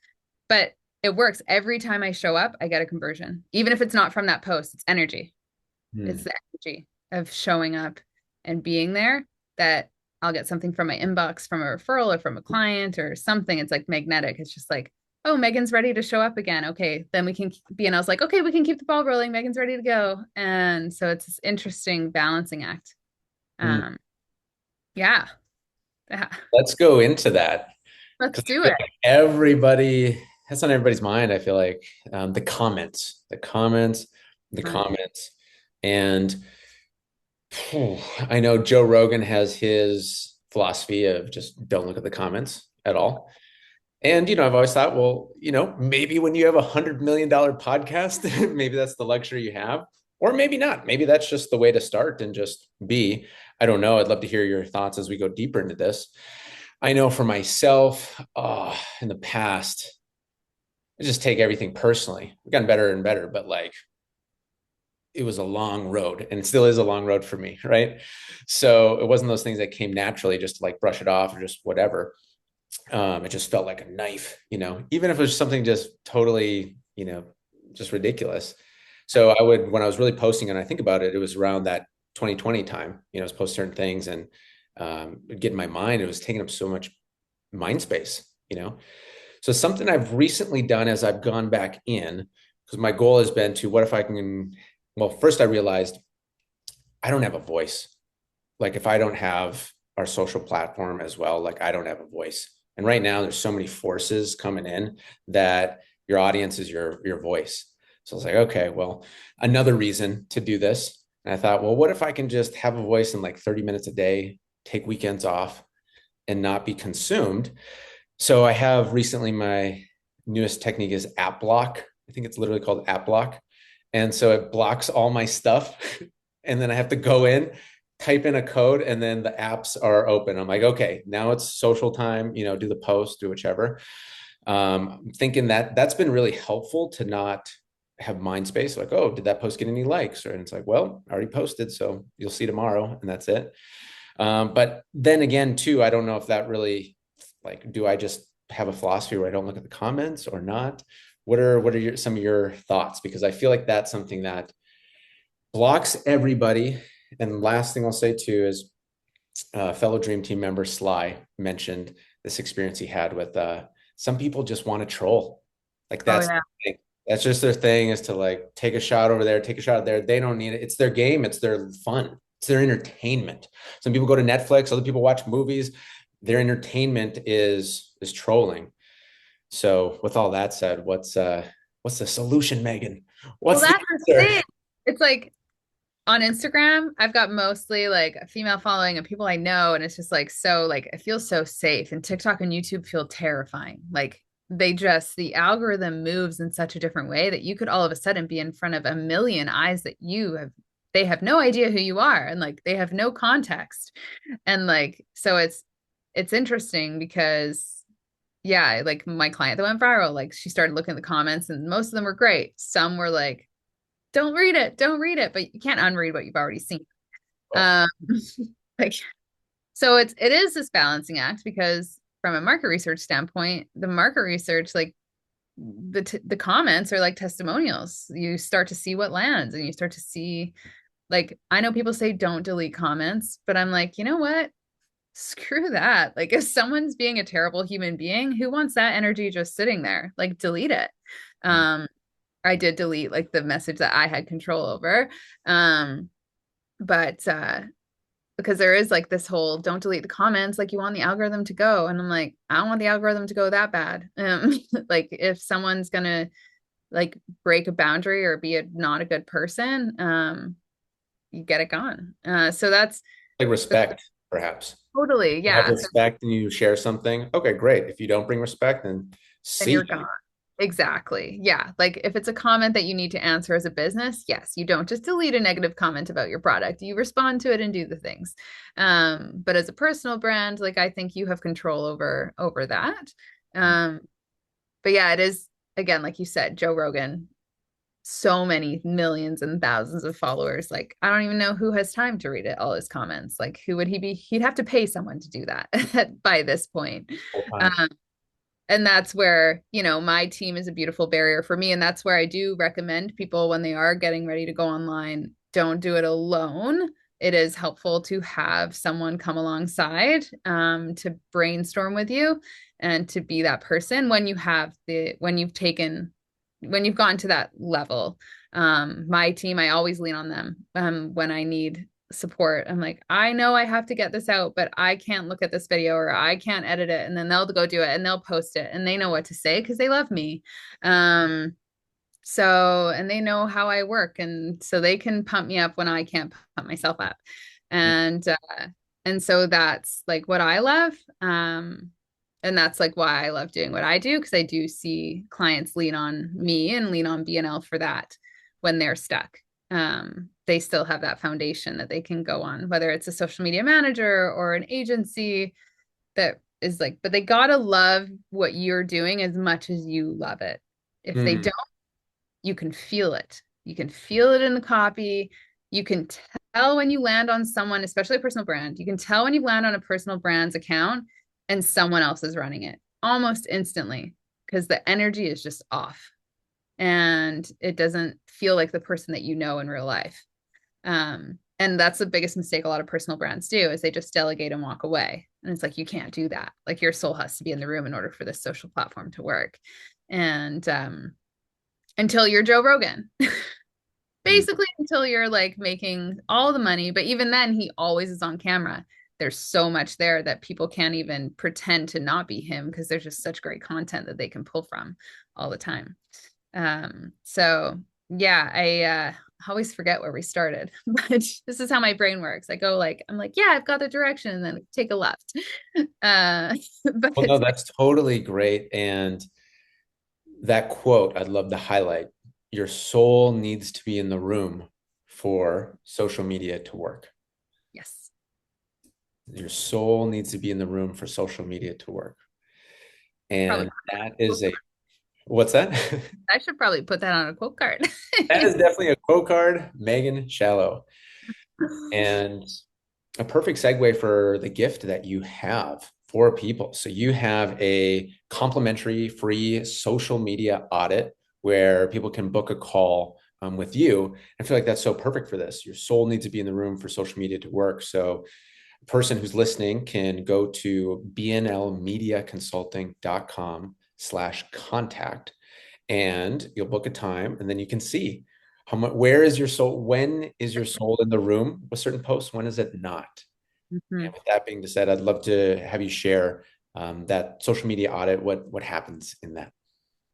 but it works. Every time I show up, I get a conversion. Even if it's not from that post, it's energy. It's Mm. the energy of showing up and being there, that I'll get something from my inbox, from a referral or from a client or something. It's like magnetic. It's just like, oh, Megan's ready to show up again. Okay, then we can be. And I was like, okay, we can keep the ball rolling. Megan's ready to go. And so it's this interesting balancing act. Mm. Um, yeah. Yeah. Let's go into that Let's because do it. everybody, that's on everybody's mind. I feel like the comments, and I know Joe Rogan has his philosophy of just don't look at the comments at all. And, I've always thought, well, maybe when you have $100 million podcast, maybe that's the luxury you have, or maybe not. Maybe that's just the way to start and just be. I don't know. I'd love to hear your thoughts as we go deeper into this. I know for myself, in the past, I just take everything personally. I've gotten better and better, but like it was a long road, and it still is a long road for me, right? So it wasn't those things that came naturally just to like brush it off or just whatever. It just felt like a knife, even if it was something just totally, just ridiculous. So when I was really posting, and I think about it, it was around that 2020 time, I was posting certain things, and get in my mind, it was taking up so much mind space. So something I've recently done as I've gone back in, because my goal has been to, what if I can, well, first I realized I don't have a voice. Like if I don't have our social platform as well, like I don't have a voice. And right now there's so many forces coming in that your audience is your voice. So I was like, okay, well, another reason to do this. And I thought, well, what if I can just have a voice in like 30 minutes a day, take weekends off, and not be consumed? So I have recently, my newest technique is app block. I think it's literally called app block. And so it blocks all my stuff. And then I have to go in, type in a code, and then the apps are open. I'm like, okay, now it's social time, do the post, do whichever. I'm thinking that that's been really helpful to not have mind space. Like, oh, did that post get any likes? And it's like, well, I already posted, so you'll see tomorrow, and that's it. But then again, too, I don't know if that really, like, do I just have a philosophy where I don't look at the comments or not? What are some of your thoughts? Because I feel like that's something that blocks everybody. And last thing I'll say too is fellow Dream Team member Sly mentioned this experience he had with some people just want to troll. Like Oh that's yeah. that's just their thing, is to like take a shot over there, take a shot there. They don't need it. It's their game. It's their fun. It's their entertainment. Some people go to Netflix. Other people watch movies. Their entertainment is trolling. So with all that said, What's the solution, Megan? Well, What's the that's the answer? thing. It's like on Instagram, I've got mostly like a female following and people I know, and it's just like so like it feels so safe. And TikTok and YouTube feel terrifying. Like the algorithm moves in such a different way that you could all of a sudden be in front of a million eyes that they have no idea who you are and like they have no context. And like so it's interesting because yeah, like my client that went viral, like she started looking at the comments and most of them were great. Some were like, don't read it, but you can't unread what you've already seen. Oh, Um, like so it is this balancing act because from a market research standpoint, the market research like the comments are like testimonials. You start to see what lands and you start to see like I know people say don't delete comments, but I'm like, you know what? Screw that. Like if someone's being a terrible human being, who wants that energy just sitting there? Like delete it. Um, I did delete like the message that I had control over. Um, but because there is like this whole don't delete the comments, like you want the algorithm to go. And I'm like, I don't want the algorithm to go that bad. Like if someone's gonna like break a boundary or be a not a good person, you get it gone. So like that's respect, perhaps. totally, You have yeah. So respect and you share something. Okay, great. If you don't bring respect, then then see you're you. gone. Exactly. Yeah. Like if it's a comment that you need to answer as a business, yes, you don't just delete a negative comment about your product. You respond to it and do the things. But as a personal brand, like I think you have control over that. Um, but yeah, it is again, like you said, Joe Rogan, so many millions and thousands of followers. Like I don't even know who has time to read it, all his comments. Like who would he be? He'd have to pay someone to do that by this point. Full time. Um, and that's where my team is a beautiful barrier for me, and that's where I do recommend people when they are getting ready to go online, don't do it alone. It is helpful to have someone come alongside, to brainstorm with you and to be that person when you've gotten to that level. My team, I always lean on them when I need support. I'm like, I know I have to get this out, but I can't look at this video or I can't edit it. And then they'll go do it and they'll post it and they know what to say because they love me. And they know how I work. And so they can pump me up when I can't pump myself up. And, uh, and so that's like what I love. And that's like why I love doing what I do because I do see clients lean on me and lean on BNL for that when they're stuck. They still have that foundation that they can go on, whether it's a social media manager or an agency that is like, but they gotta love what you're doing as much as you love it. If they Mm. don't, you can feel it. You can feel it in the copy. You can tell when you land on someone, especially a personal brand. You can tell when you land on a personal brand's account and someone else is running it almost instantly because the energy is just off and it doesn't feel like the person that you know in real life. And that's the biggest mistake a lot of personal brands do is they just delegate and walk away. And it's like, you can't do that. Like your soul has to be in the room in order for this social platform to work. And until you're Joe Rogan, Mm. basically until you're like making all the money. But even then, he always is on camera. There's so much there that people can't even pretend to not be him because there's just such great content that they can pull from all the time. So yeah, I always forget where we started, but this is how my brain works. I go like, I'm like, yeah, I've got the direction, and then take a left. Uh, but Well, no, it's that's totally great. And that quote, I'd love to highlight. Your soul needs to be in the room for social media to work. yes, Your soul needs to be in the room for social media to work. probably. And that is a, what's that? I should probably put that on a quote card. That is definitely a quote card, Megan Shallow. And a perfect segue for the gift that you have for people. So you have a complimentary free social media audit where people can book a call with you. I feel like that's so perfect for this. Your soul needs to be in the room for social media to work. So a person who's listening can go to bnlmediaconsulting.com/contact and you'll book a time and then you can see how much, where is your soul? When is your soul in the room with certain posts? When is it not? And Mhm. with that being said, I'd love to have you share that social media audit, what happens in that.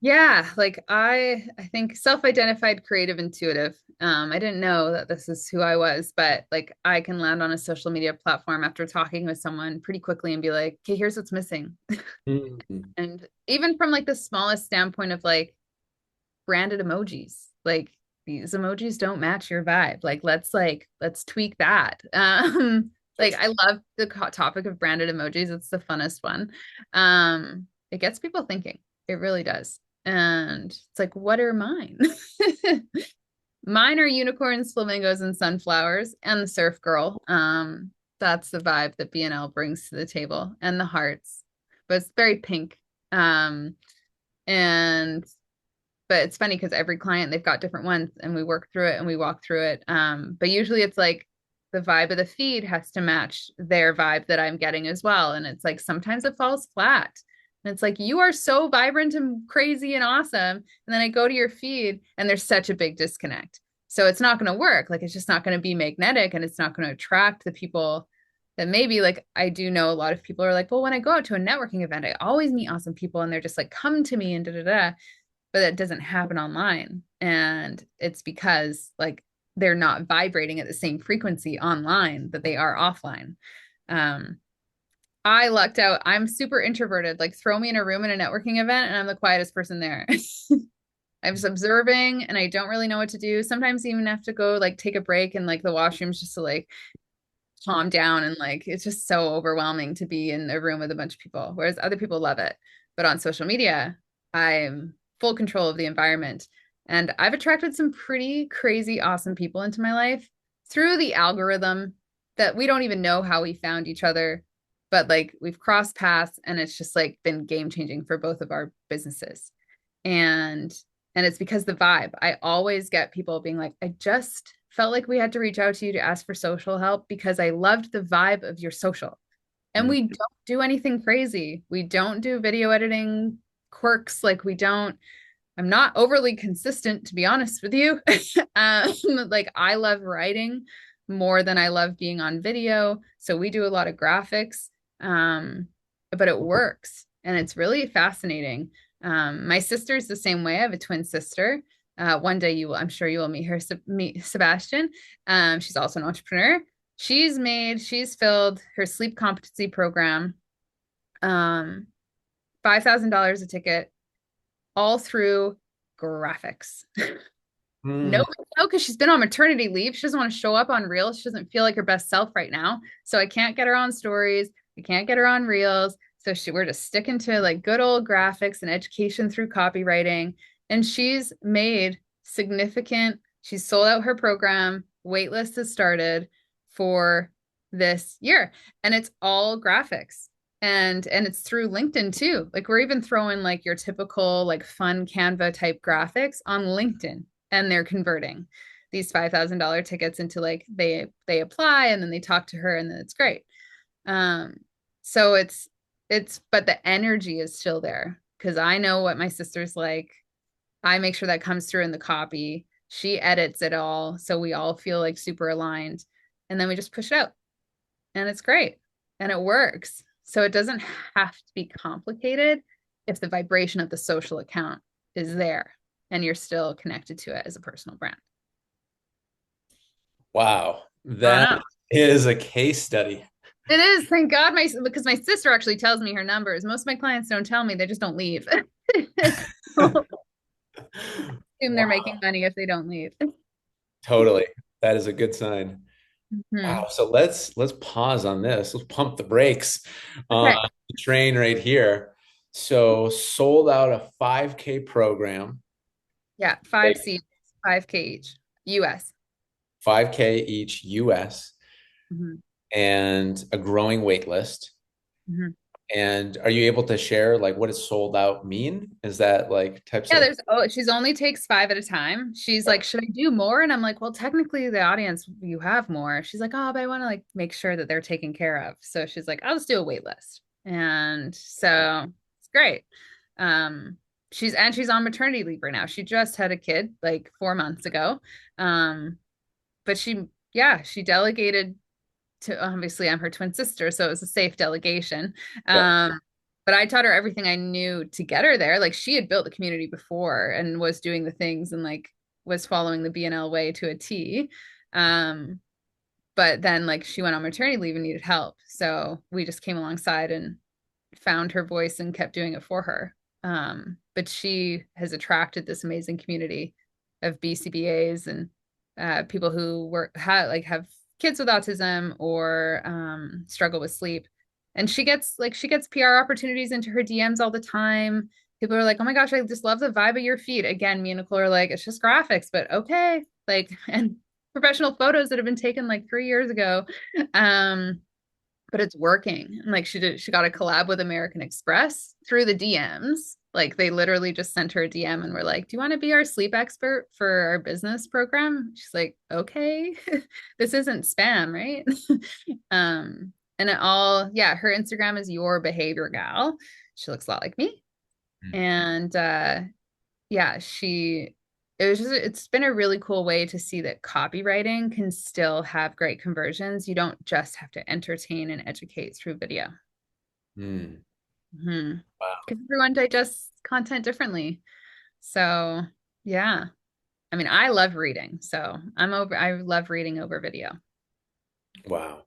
Yeah, like I think self-identified creative intuitive. I didn't know that this is who I was, but like I can land on a social media platform after talking with someone pretty quickly and be like, okay, here's what's missing. Mhm. And even from like the smallest standpoint of like branded emojis, like these emojis don't match your vibe. Let's tweak that. Like I love the topic of branded emojis. It's the funnest one. It gets people thinking. It really does. And it's like, what are mine? Mine are unicorns, flamingos, and sunflowers, and the surf girl. That's the vibe that BNL brings to the table, and the hearts. But it's very pink. And but it's funny because every client they've got different ones, and we work through it and we walk through it. But usually it's like the vibe of the feed has to match their vibe that I'm getting as well. And it's like sometimes it falls flat. And it's like you are so vibrant and crazy and awesome. And then I go to your feed and there's such a big disconnect. So it's not going to work. Like it's just not going to be magnetic and it's not going to attract the people that maybe like I do know a lot of people are like, well, when I go out to a networking event, I always meet awesome people and they're just like, come to me and da da da, but that doesn't happen online. And it's because like they're not vibrating at the same frequency online that they are offline. Um, I lucked out. I'm super introverted. Like throw me in a room in a networking event and I'm the quietest person there. I'm just observing and I don't really know what to do. Sometimes I even have to go like take a break and like the washrooms just to like calm down and like it's just so overwhelming to be in a room with a bunch of people, whereas other people love it. But on social media, I'm full control of the environment. And I've attracted some pretty crazy, awesome people into my life through the algorithm that we don't even know how we found each other, but like we've crossed paths and it's just like been game changing for both of our businesses. And it's because the vibe. I always get people being like, I just felt like we had to reach out to you to ask for social help because I loved the vibe of your social. And Mm. we don't do anything crazy. We don't do video editing quirks. Like we don't, I'm not overly consistent, to be honest with you. Like I love writing more than I love being on video. So we do a lot of graphics, um, but it works and it's really fascinating. My sister's the same way. I have a twin sister. One day you will, I'm sure you will meet her, meet Sebastian. She's also an entrepreneur. She's filled her sleep competency program, um, $5,000 a ticket, all through graphics. No, Mm. no, because she's been on maternity leave. She doesn't want to show up on Reels. She doesn't feel like her best self right now. So I can't get her on stories. We can't get her on Reels. So we're just sticking to like good old graphics and education through copywriting. And she's made significant, she's sold out her program. Waitlist has started for this year. And it's all graphics. And it's through LinkedIn too. Like we're even throwing like your typical like fun Canva type graphics on LinkedIn and they're converting these $5,000 tickets into like they apply and then they talk to her and then it's great. Um, so it's but the energy is still there because I know what my sister's like. I make sure that comes through in the copy. She edits it all, so we all feel like super aligned, and then we just push it out, and it's great, and it works. So it doesn't have to be complicated if the vibration of the social account is there and you're still connected to it as a personal brand. Wow, I don't that know. is a case study. It is, thank God, my because my sister actually tells me her numbers. Most of my clients don't tell me; they just don't leave. So, assume they're Wow, making money if they don't leave. totally. That is a good sign. Mhm. Wow. So let's pause on this. Let's pump the brakes on Okay, the train right here. So sold out a 5K program, yeah, 5 seats, 5K each, US. 5K each US, Mhm. and a growing wait list. Mhm. And are you able to share like what does sold out mean? Is that like types Yeah, of she's only takes five at a time. She's like, should I do more? And I'm like, well, technically the audience, you have more. She's like, oh, but I want to like make sure that they're taken care of. So she's like, I'll just do a wait list. And so it's great. Um, she's on maternity leave right now. She just had a kid like 4 months ago. Um, but she delegated to obviously I'm her twin sister, so it was a safe delegation. yeah. Um, but I taught her everything I knew to get her there. Like she had built the community before and was doing the things and like was following the BNL way to a T. Um, but then like she went on maternity leave and needed help. So we just came alongside and found her voice and kept doing it for her. But she has attracted this amazing community of BCBAs and people who have kids with autism or struggle with sleep. And she gets PR opportunities into her DMs all the time. People are like, "Oh my gosh, I just love the vibe of your feed." Again, me and Nicole are like, "It's just graphics, but okay." Like, and professional photos that have been taken like 3 years ago. Um, but it's working. And like she got a collab with American Express through the DMs. Like they literally just sent her a DM and were like, "Do you want to be our sleep expert for our business program?" She's like, "Okay." This isn't spam, right? And it all, yeah, her Instagram is Your Behavior Gal. She looks a lot like me. And yeah, it's been a really cool way to see that copywriting can still have great conversions. You don't just have to entertain and educate through video. Mm. Mhm. Wow. Because everyone digests content differently. So, yeah. I mean, I love reading, so I love reading over video. Wow.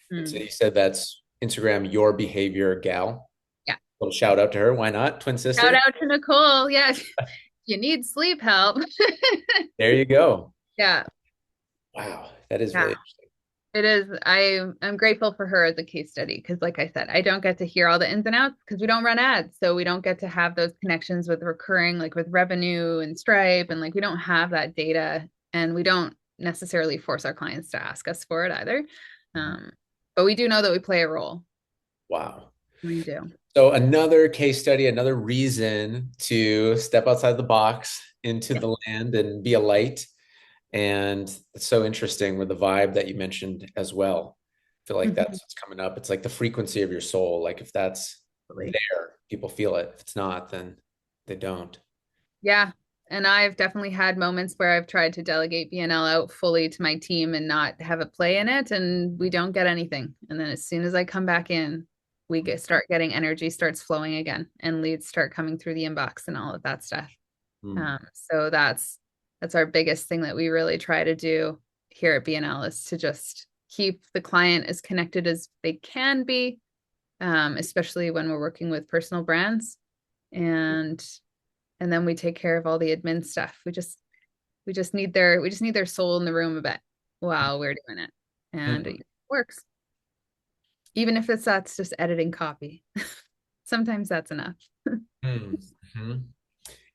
And so Mhm. you said that's Instagram, Your Behavior Gal. Yeah. Little shout out to her. Why not? Twin Shout sister. out to Nicole. Yeah. You need sleep help. There you go. Yeah. Wow. That is Yeah. really interesting. It is. I'm grateful for her as a case study because, like I said, I don't get to hear all the ins and outs because we don't run ads, so we don't get to have those connections with recurring, like with revenue and Stripe, and like we don't have that data, and we don't necessarily force our clients to ask us for it either. Mhm. Um, but we do know that we play a role. Wow. We do. So another case study, another reason to step outside the box into Yeah. the land and be a light. And it's so interesting with the vibe that you mentioned as well. I feel like Mhm. that's what's coming up. It's like the frequency of your soul. Like if that's Totally. there, people feel it. If it's not, then they don't. Yeah. And I've definitely had moments where I've tried to delegate BNL out fully to my team and not have a play in it, and we don't get anything. And then as soon as I come back in, start getting energy starts flowing again, and leads start coming through the inbox and all of that stuff. Hmm. So that's our biggest thing that we really try to do here at BNL is to just keep the client as connected as they can be, especially when we're working with personal brands. And and then we take care of all the admin stuff. We just need their soul in the room a bit while we're doing it. And Hmm. it works. Even if that's just editing copy. Sometimes that's enough. Hmm. Hmm.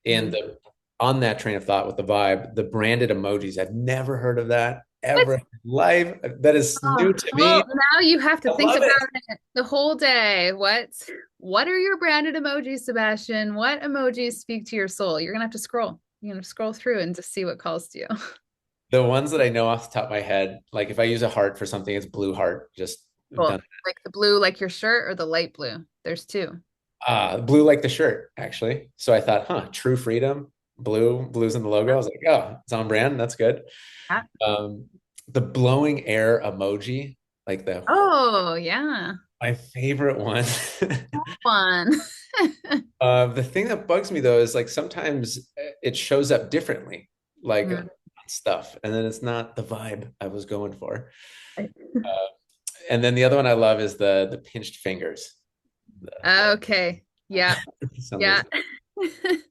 And Mm. the on that train of thought with the vibe, the branded emojis, I've never heard of that What? ever in life. That is Oh, new to me. well, now you have to I think love about it. it the whole day. What are your branded emojis, Sebastian? What emojis speak to your soul? You're gonna have to scroll. You're gonna scroll through and just see what calls to you. The ones that I know off the top of my head, like if I use a heart for something, it's blue heart. Just Cool. done. Like the blue, like your shirt, or the light blue. There's two. Blue like the shirt, actually. So I thought, huh, true freedom, blue's in the logo. I was like, oh, it's on brand. That's good. Yeah. Um, the blowing air emoji, like the Oh, yeah. my favorite one. Fun. The thing that bugs me though is like sometimes it shows up differently, like Mm. stuff, and then it's not the vibe I was going for. Uh, and then the other one I love is the pinched fingers. Okay. Yeah. For some Yeah. reason.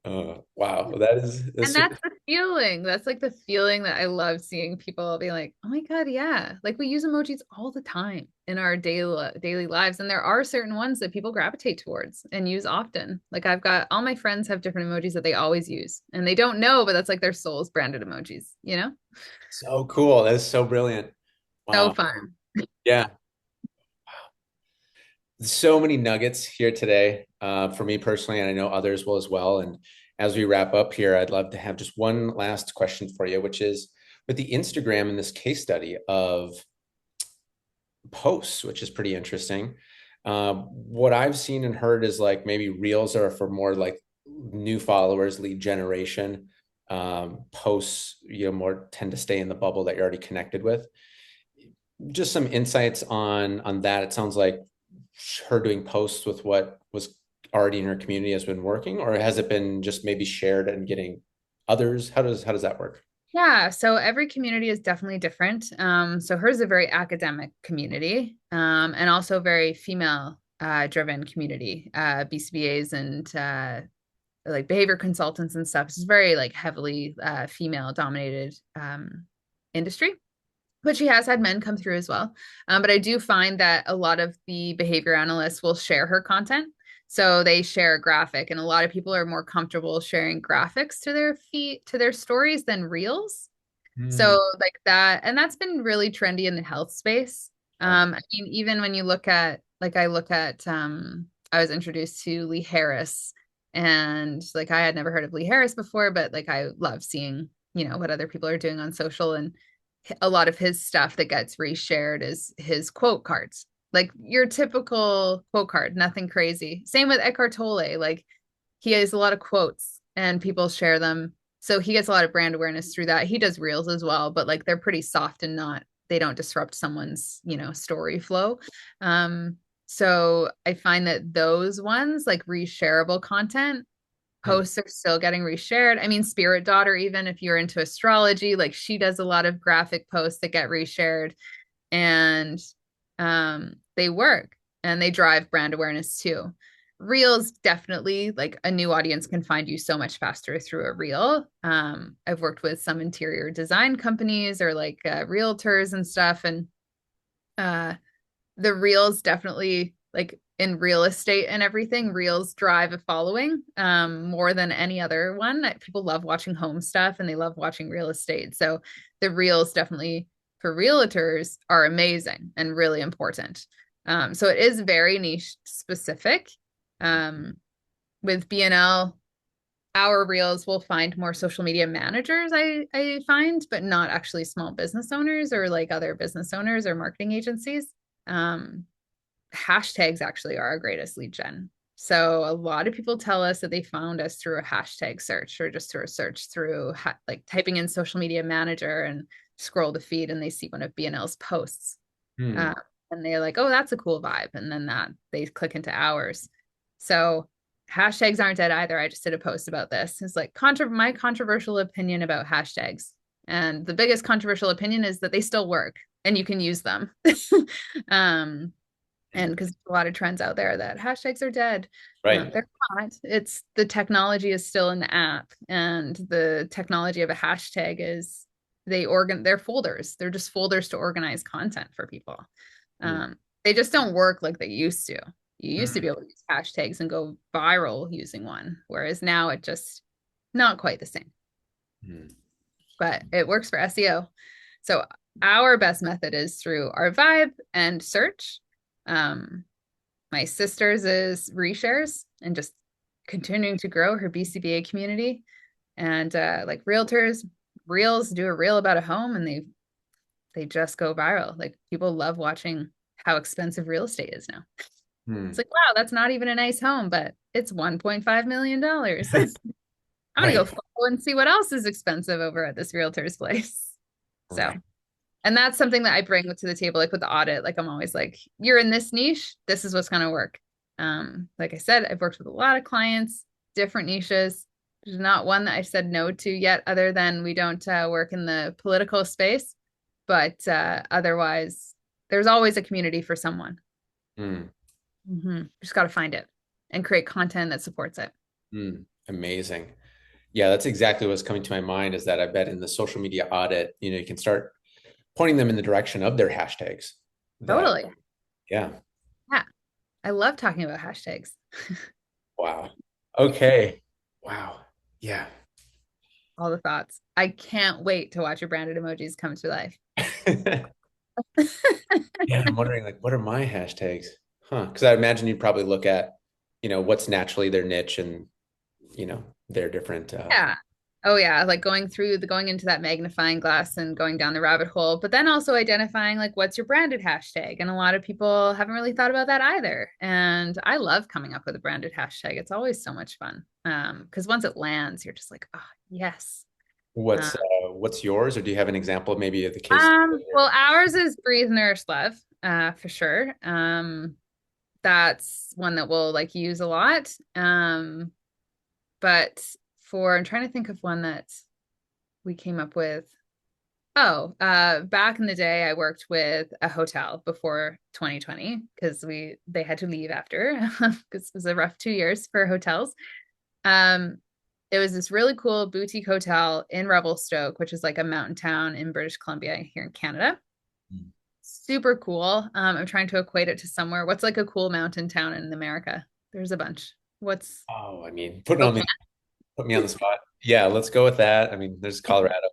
Wow, well, that is And that's that's the feeling. That's like the feeling that I love seeing people be like, "Oh my God, yeah." Like we use emojis all the time in our daily lives. And there are certain ones that people gravitate towards and use often. Like I've got all my friends have different emojis that they always use. And they don't know, but that's like their soul's branded emojis, you know? so cool. That is so brilliant. So Wow. fun. Yeah. So many nuggets here today for me personally, and I know others will as well. And as we wrap up here, I'd love to have just one last question for you, which is with the Instagram in this case study of posts, which is pretty interesting. What I've seen and heard is like maybe reels are for more like new followers, lead generation. Posts, more tend to stay in the bubble that you're already connected with. Just some insights on that. It sounds like her doing posts with what was already in her community has been working, or has it been just maybe shared and getting others? How does that work? Yeah, so every community is definitely different. So hers is a very academic community, and also very female driven community. BCBAs and like behavior consultants and stuff. It's very like heavily female dominated industry, but she has had men come through as well. But I do find that a lot of the behavior analysts will share her content. So they share a graphic, and a lot of people are more comfortable sharing graphics to their feed, to their stories than reels. Hmm. So like that, and that's been really trendy in the health space. Wow. I mean, even when you look at, like, I look at, I was introduced to Lee Harris, and like I had never heard of Lee Harris before, but like I love seeing, what other people are doing on social, and a lot of his stuff that gets reshared is his quote cards, like your typical quote card, nothing crazy. Same with Eckhart Tolle, like he has a lot of quotes and people share them. So he gets a lot of brand awareness through that. He does reels as well, but like they're pretty soft and not, they don't disrupt someone's, story flow. Um, so I find that those ones, like reshareable content, Hmm. posts are still getting reshared. I mean, Spirit Daughter, even if you're into astrology, like she does a lot of graphic posts that get reshared, and they work and they drive brand awareness too. Reels definitely, like a new audience can find you so much faster through a reel. I've worked with some interior design companies or like realtors and stuff, and uh, the reels definitely, like in real estate and everything, reels drive a following more than any other one. People love watching home stuff and they love watching real estate. So the reels definitely for realtors are amazing and really important. So it is very niche specific. Um, with BNL, our reels will find more social media managers, I find, but not actually small business owners or like other business owners or marketing agencies. Um, Hashtags actually are our greatest lead gen. So a lot of people tell us that they found us through a hashtag search or just through a search through like typing in social media manager and scroll the feed and they see one of BNL's posts. Hmm. Uh, and they're like, oh, that's a cool vibe. And then that they click into ours. So hashtags aren't dead either. I just did a post about this. It's like my controversial opinion about hashtags. And the biggest controversial opinion is that they still work and you can use them. um, and because a lot of trends out there that hashtags are dead. Right. They're not. It's the technology is still in the app, and the technology of a hashtag is they're folders. They're just folders to organize content for people. Hmm. They just don't work like they used to. You used to Hmm. be able to use hashtags and go viral using one, whereas now it just not quite the same. Hmm. But it works for SEO. So our best method is through our vibe and search. Um, my sister's is reshares and just continuing to grow her BCBA community. And like realtors, reels do a reel about a home and they just go viral. Like people love watching how expensive real estate is now. Hmm. It's like, wow, that's not even a nice home, but it's $1.5 million. I'm gonna go Right. follow and see what else is expensive over at this realtor's place. So, Right. and that's something that I bring to the table, like with the audit. Like I'm always like, you're in this niche, this is what's gonna work. Like I said, I've worked with a lot of clients, different niches. There's not one that I've said no to yet, other than we don't work in the political space. But otherwise, there's always a community for someone. Hmm. Just got to find it and create content that supports it. Hmm. Amazing. Yeah, that's exactly what's coming to my mind is that I bet in the social media audit, you can start pointing them in the direction of their hashtags. That, Totally. yeah. Yeah. I love talking about hashtags. Wow. Okay. Wow. Yeah. All the thoughts. I can't wait to watch your branded emojis come to life. Yeah, I'm wondering like what are my hashtags? Huh? Because I imagine you'd probably look at, what's naturally their niche and, their different Yeah. Oh yeah, like going into that magnifying glass and going down the rabbit hole, but then also identifying like what's your branded hashtag. And a lot of people haven't really thought about that either. And I love coming up with a branded hashtag. It's always so much fun. Because once it lands, you're just like, oh yes. Uh, what's yours, or do you have an example of maybe of the case? well, ours is breathe, nourish, love, for sure. that's one that we'll like use a lot. But for I'm trying to think of one that we came up with. Oh, back in the day, I worked with a hotel before 2020 because they had to leave after because it was a rough 2 years for hotels. Um, it was this really cool boutique hotel in Revelstoke, which is like a mountain town in British Columbia here in Canada. Mm. Super cool. I'm trying to equate it to somewhere. What's like a cool mountain town in America? There's a bunch. What's Oh, I mean, okay? put me on the spot. Yeah, let's go with that. I mean, there's Colorado.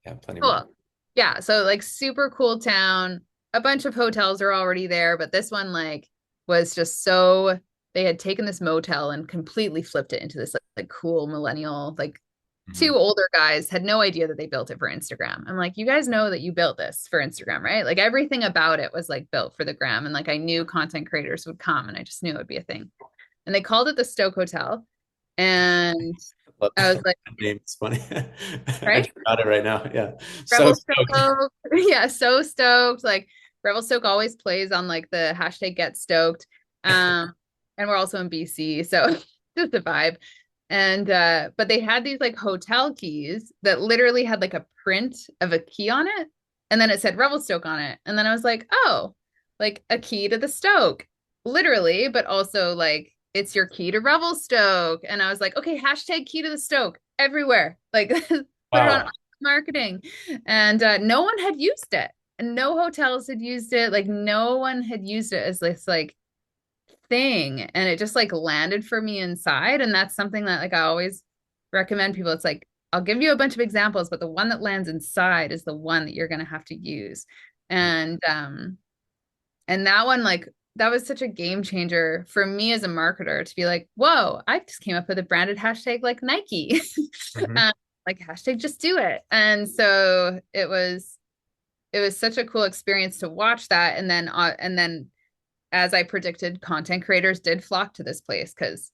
Yeah, plenty more. Cool. Yeah, so like super cool town. A bunch of hotels are already there, but this one like was just so they had taken this motel and completely flipped it into this like cool millennial like Mhm. two older guys had no idea that they built it for Instagram. I'm like, you guys know that you built this for Instagram, right? Like everything about it was like built for the gram. And like I knew content creators would come and I just knew it would be a thing. And they called it the Stoke Hotel. And Love I was that like, name. It's funny. I right? just got it right now. Yeah. So stoked. Revelstoke. Yeah, so stoked. Like Revelstoke always plays on like the hashtag get stoked. And we're also in BC, so just a vibe. And but they had these like hotel keys that literally had like a print of a key on it, and then it said Revelstoke on it. And then I was like, oh, like a key to the Stoke, literally, but also like it's your key to Revelstoke. And I was like, okay, hashtag key to the Stoke everywhere. Like put it on Wow. marketing. And no one had used it. And no hotels had used it. Like no one had used it as this like thing. And it just like landed for me inside. And that's something that like I always recommend people. It's like I'll give you a bunch of examples, but the one that lands inside is the one that you're gonna have to use. And that one like that was such a game changer for me as a marketer to be like, whoa, I just came up with a branded hashtag like Nike. Mhm. um, like hashtag just do it. And so it was such a cool experience to watch that. And then as I predicted, content creators did flock to this place because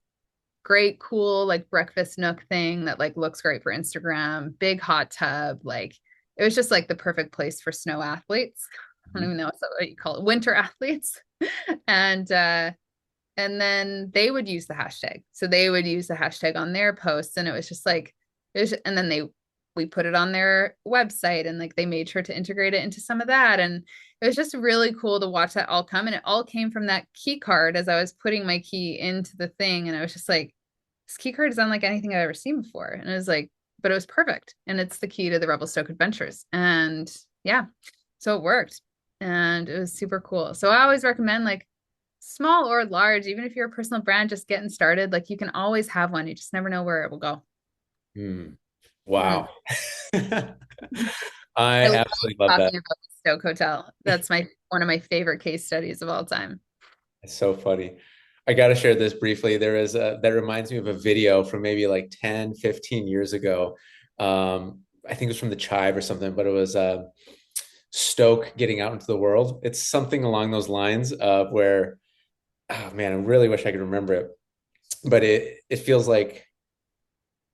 great, cool, like breakfast nook thing that like looks great for Instagram, big hot tub. Like it was just like the perfect place for snow athletes. I don't Mhm. even know what you call it, winter athletes. And and then they would use the hashtag. So they would use the hashtag on their posts. And it was just like and then we put it on their website and like they made sure to integrate it into some of that. And it was just really cool to watch that all come. And it all came from that key card as I was putting my key into the thing. And I was just like, this key card is unlike anything I've ever seen before. And it was like, but it was perfect. And it's the key to the Revelstoke Adventures. And yeah, so it worked. And it was super cool. So I always recommend like small or large, even if you're a personal brand just getting started, like you can always have one. You just never know where it will go. Mm. Mm. Wow. I I love absolutely love that. talking about the Stoke Hotel. That's my one of my favorite case studies of all time. It's so funny. I got to share this briefly. There is a that reminds me of a video from maybe like 10, 15 years ago. I think it was from the Chive or something, but it was Stoke getting out into the world. It's something along those lines of where, oh man, I really wish I could remember it, but it feels like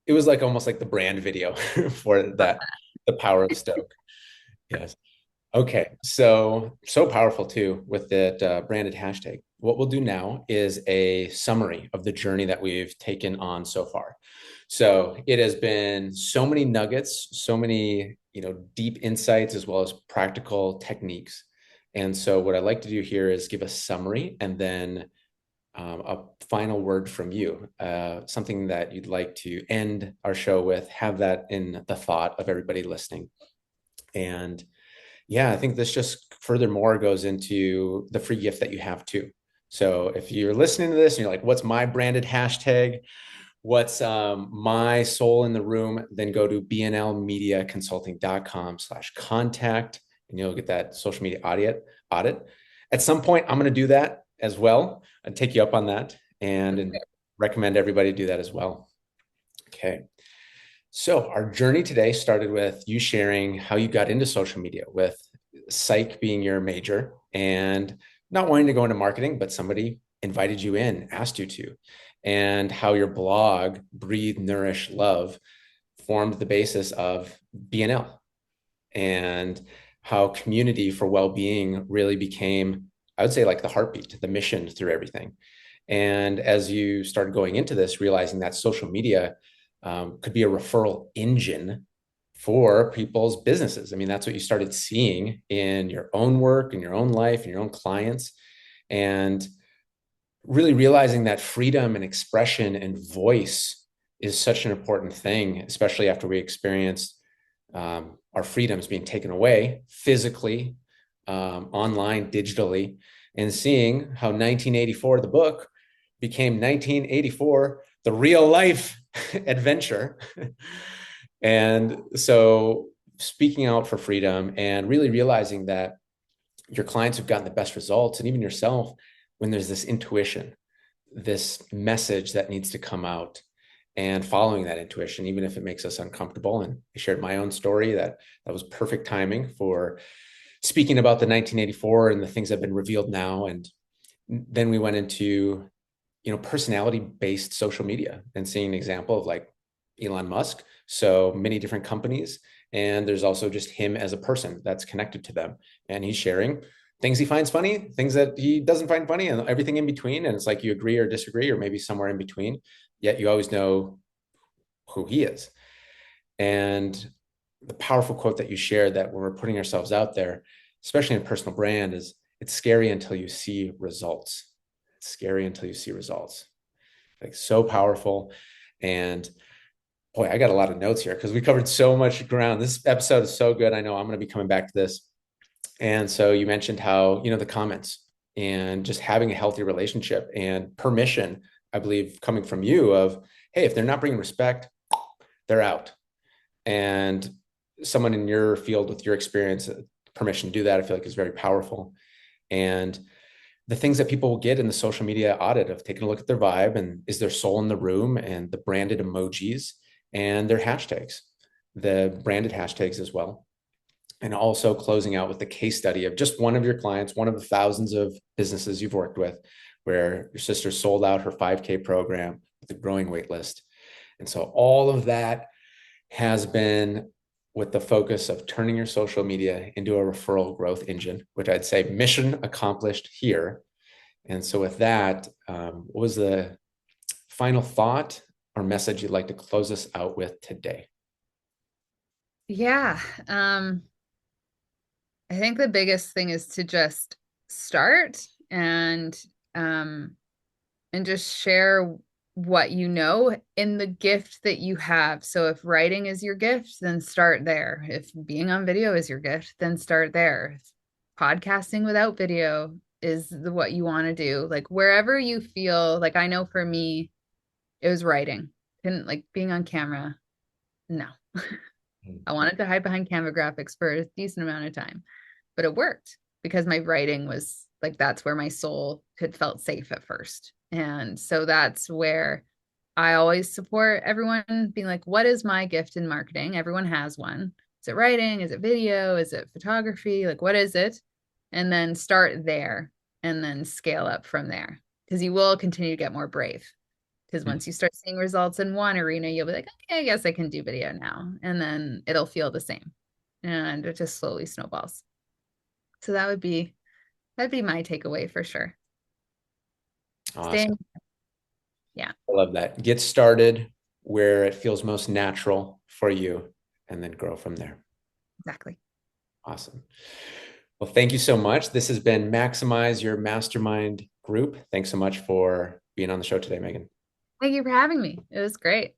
it was like almost like the brand video for that, the power of Stoke. Yes. Okay, so powerful too with that branded hashtag. What we'll do now is a summary of the journey that we've taken on so far. So it has been so many nuggets, so many deep insights as well as practical techniques. And so what I'd like to do here is give a summary and then a final word from you, something that you'd like to end our show with. Have that in the thought of everybody listening. And yeah, I think this just furthermore goes into the free gift that you have too. So if you're listening to this and you're like, what's my branded hashtag? What's my soul in the room? Then go to bnlmediaconsulting.com/contact and you'll get that social media audit. At some point, I'm going to do that as well and take you up on that and recommend everybody do that as well. Okay. So our journey today started with you sharing how you got into social media with psych being your major and not wanting to go into marketing, but somebody invited you in, asked you to, and how your blog, Breathe, Nourish, Love, formed the basis of BNL and how community for well-being really became I would say like the heartbeat, the mission through everything. And as you started going into this, realizing that social media could be a referral engine for people's businesses. I mean, that's what you started seeing in your own work, in your own life, in your own clients, and really realizing that freedom and expression and voice is such an important thing, especially after we experienced our freedoms being taken away physically, online, digitally, and seeing how 1984, the book, became 1984, the real life adventure. And so speaking out for freedom and really realizing that your clients have gotten the best results, and even yourself, when there's this intuition, this message that needs to come out, and following that intuition, even if it makes us uncomfortable. And I shared my own story that was perfect timing for speaking about the 1984 and the things that have been revealed now. And then we went into, personality based social media and seeing an example of like Elon Musk. So many different companies. And there's also just him as a person that's connected to them. And he's sharing things he finds funny, things that he doesn't find funny, and everything in between. And it's like you agree or disagree, or maybe somewhere in between, yet you always know who he is. And the powerful quote that you shared, that when we're putting ourselves out there, especially in a personal brand, is it's scary until you see results. It's scary until you see results. Like, so powerful. And boy, I got a lot of notes here because we covered so much ground. This episode is so good. I know I'm going to be coming back to this. And so you mentioned how, the comments and just having a healthy relationship and permission, I believe, coming from you of, hey, if they're not bringing respect, they're out. And someone in your field with your experience, permission to do that, I feel like is very powerful. And the things that people will get in the social media audit of taking a look at their vibe and is their soul in the room, and the branded emojis and their hashtags, the branded hashtags as well. And also closing out with the case study of just one of your clients, one of the thousands of businesses you've worked with, where your sister sold out her 5K program with a growing wait list. And so all of that has been with the focus of turning your social media into a referral growth engine, which I'd say mission accomplished here. And so with that, what was the final thought or message you'd like to close us out with today? Yeah. I think the biggest thing is to just start um and just share what you know in the gift that you have. So if writing is your gift, then start there. If being on video is your gift, then start there. If podcasting without video is what you want to do, like wherever you feel like, I know for me, it was writing. Couldn't like being on camera. No. I wanted to hide behind Canva graphics for a decent amount of time, but it worked because my writing was like, that's where my soul could felt safe at first. And so that's where I always support everyone being like, what is my gift in marketing? Everyone has one. Is it writing? Is it video? Is it photography? Like, what is it? And then start there and then scale up from there, because you will continue to get more brave. Because once you start seeing results in one arena, you'll be like, okay, I guess I can do video now. And then it'll feel the same. And it just slowly snowballs. So that'd be my takeaway for sure. Awesome. Staying, yeah, I love that. Get started where it feels most natural for you and then grow from there. exactly. Awesome. Well, thank you so much. This has been Maximize Your Mastermind Group. Thanks so much for being on the show today, Megan. Thank you for having me. It was great.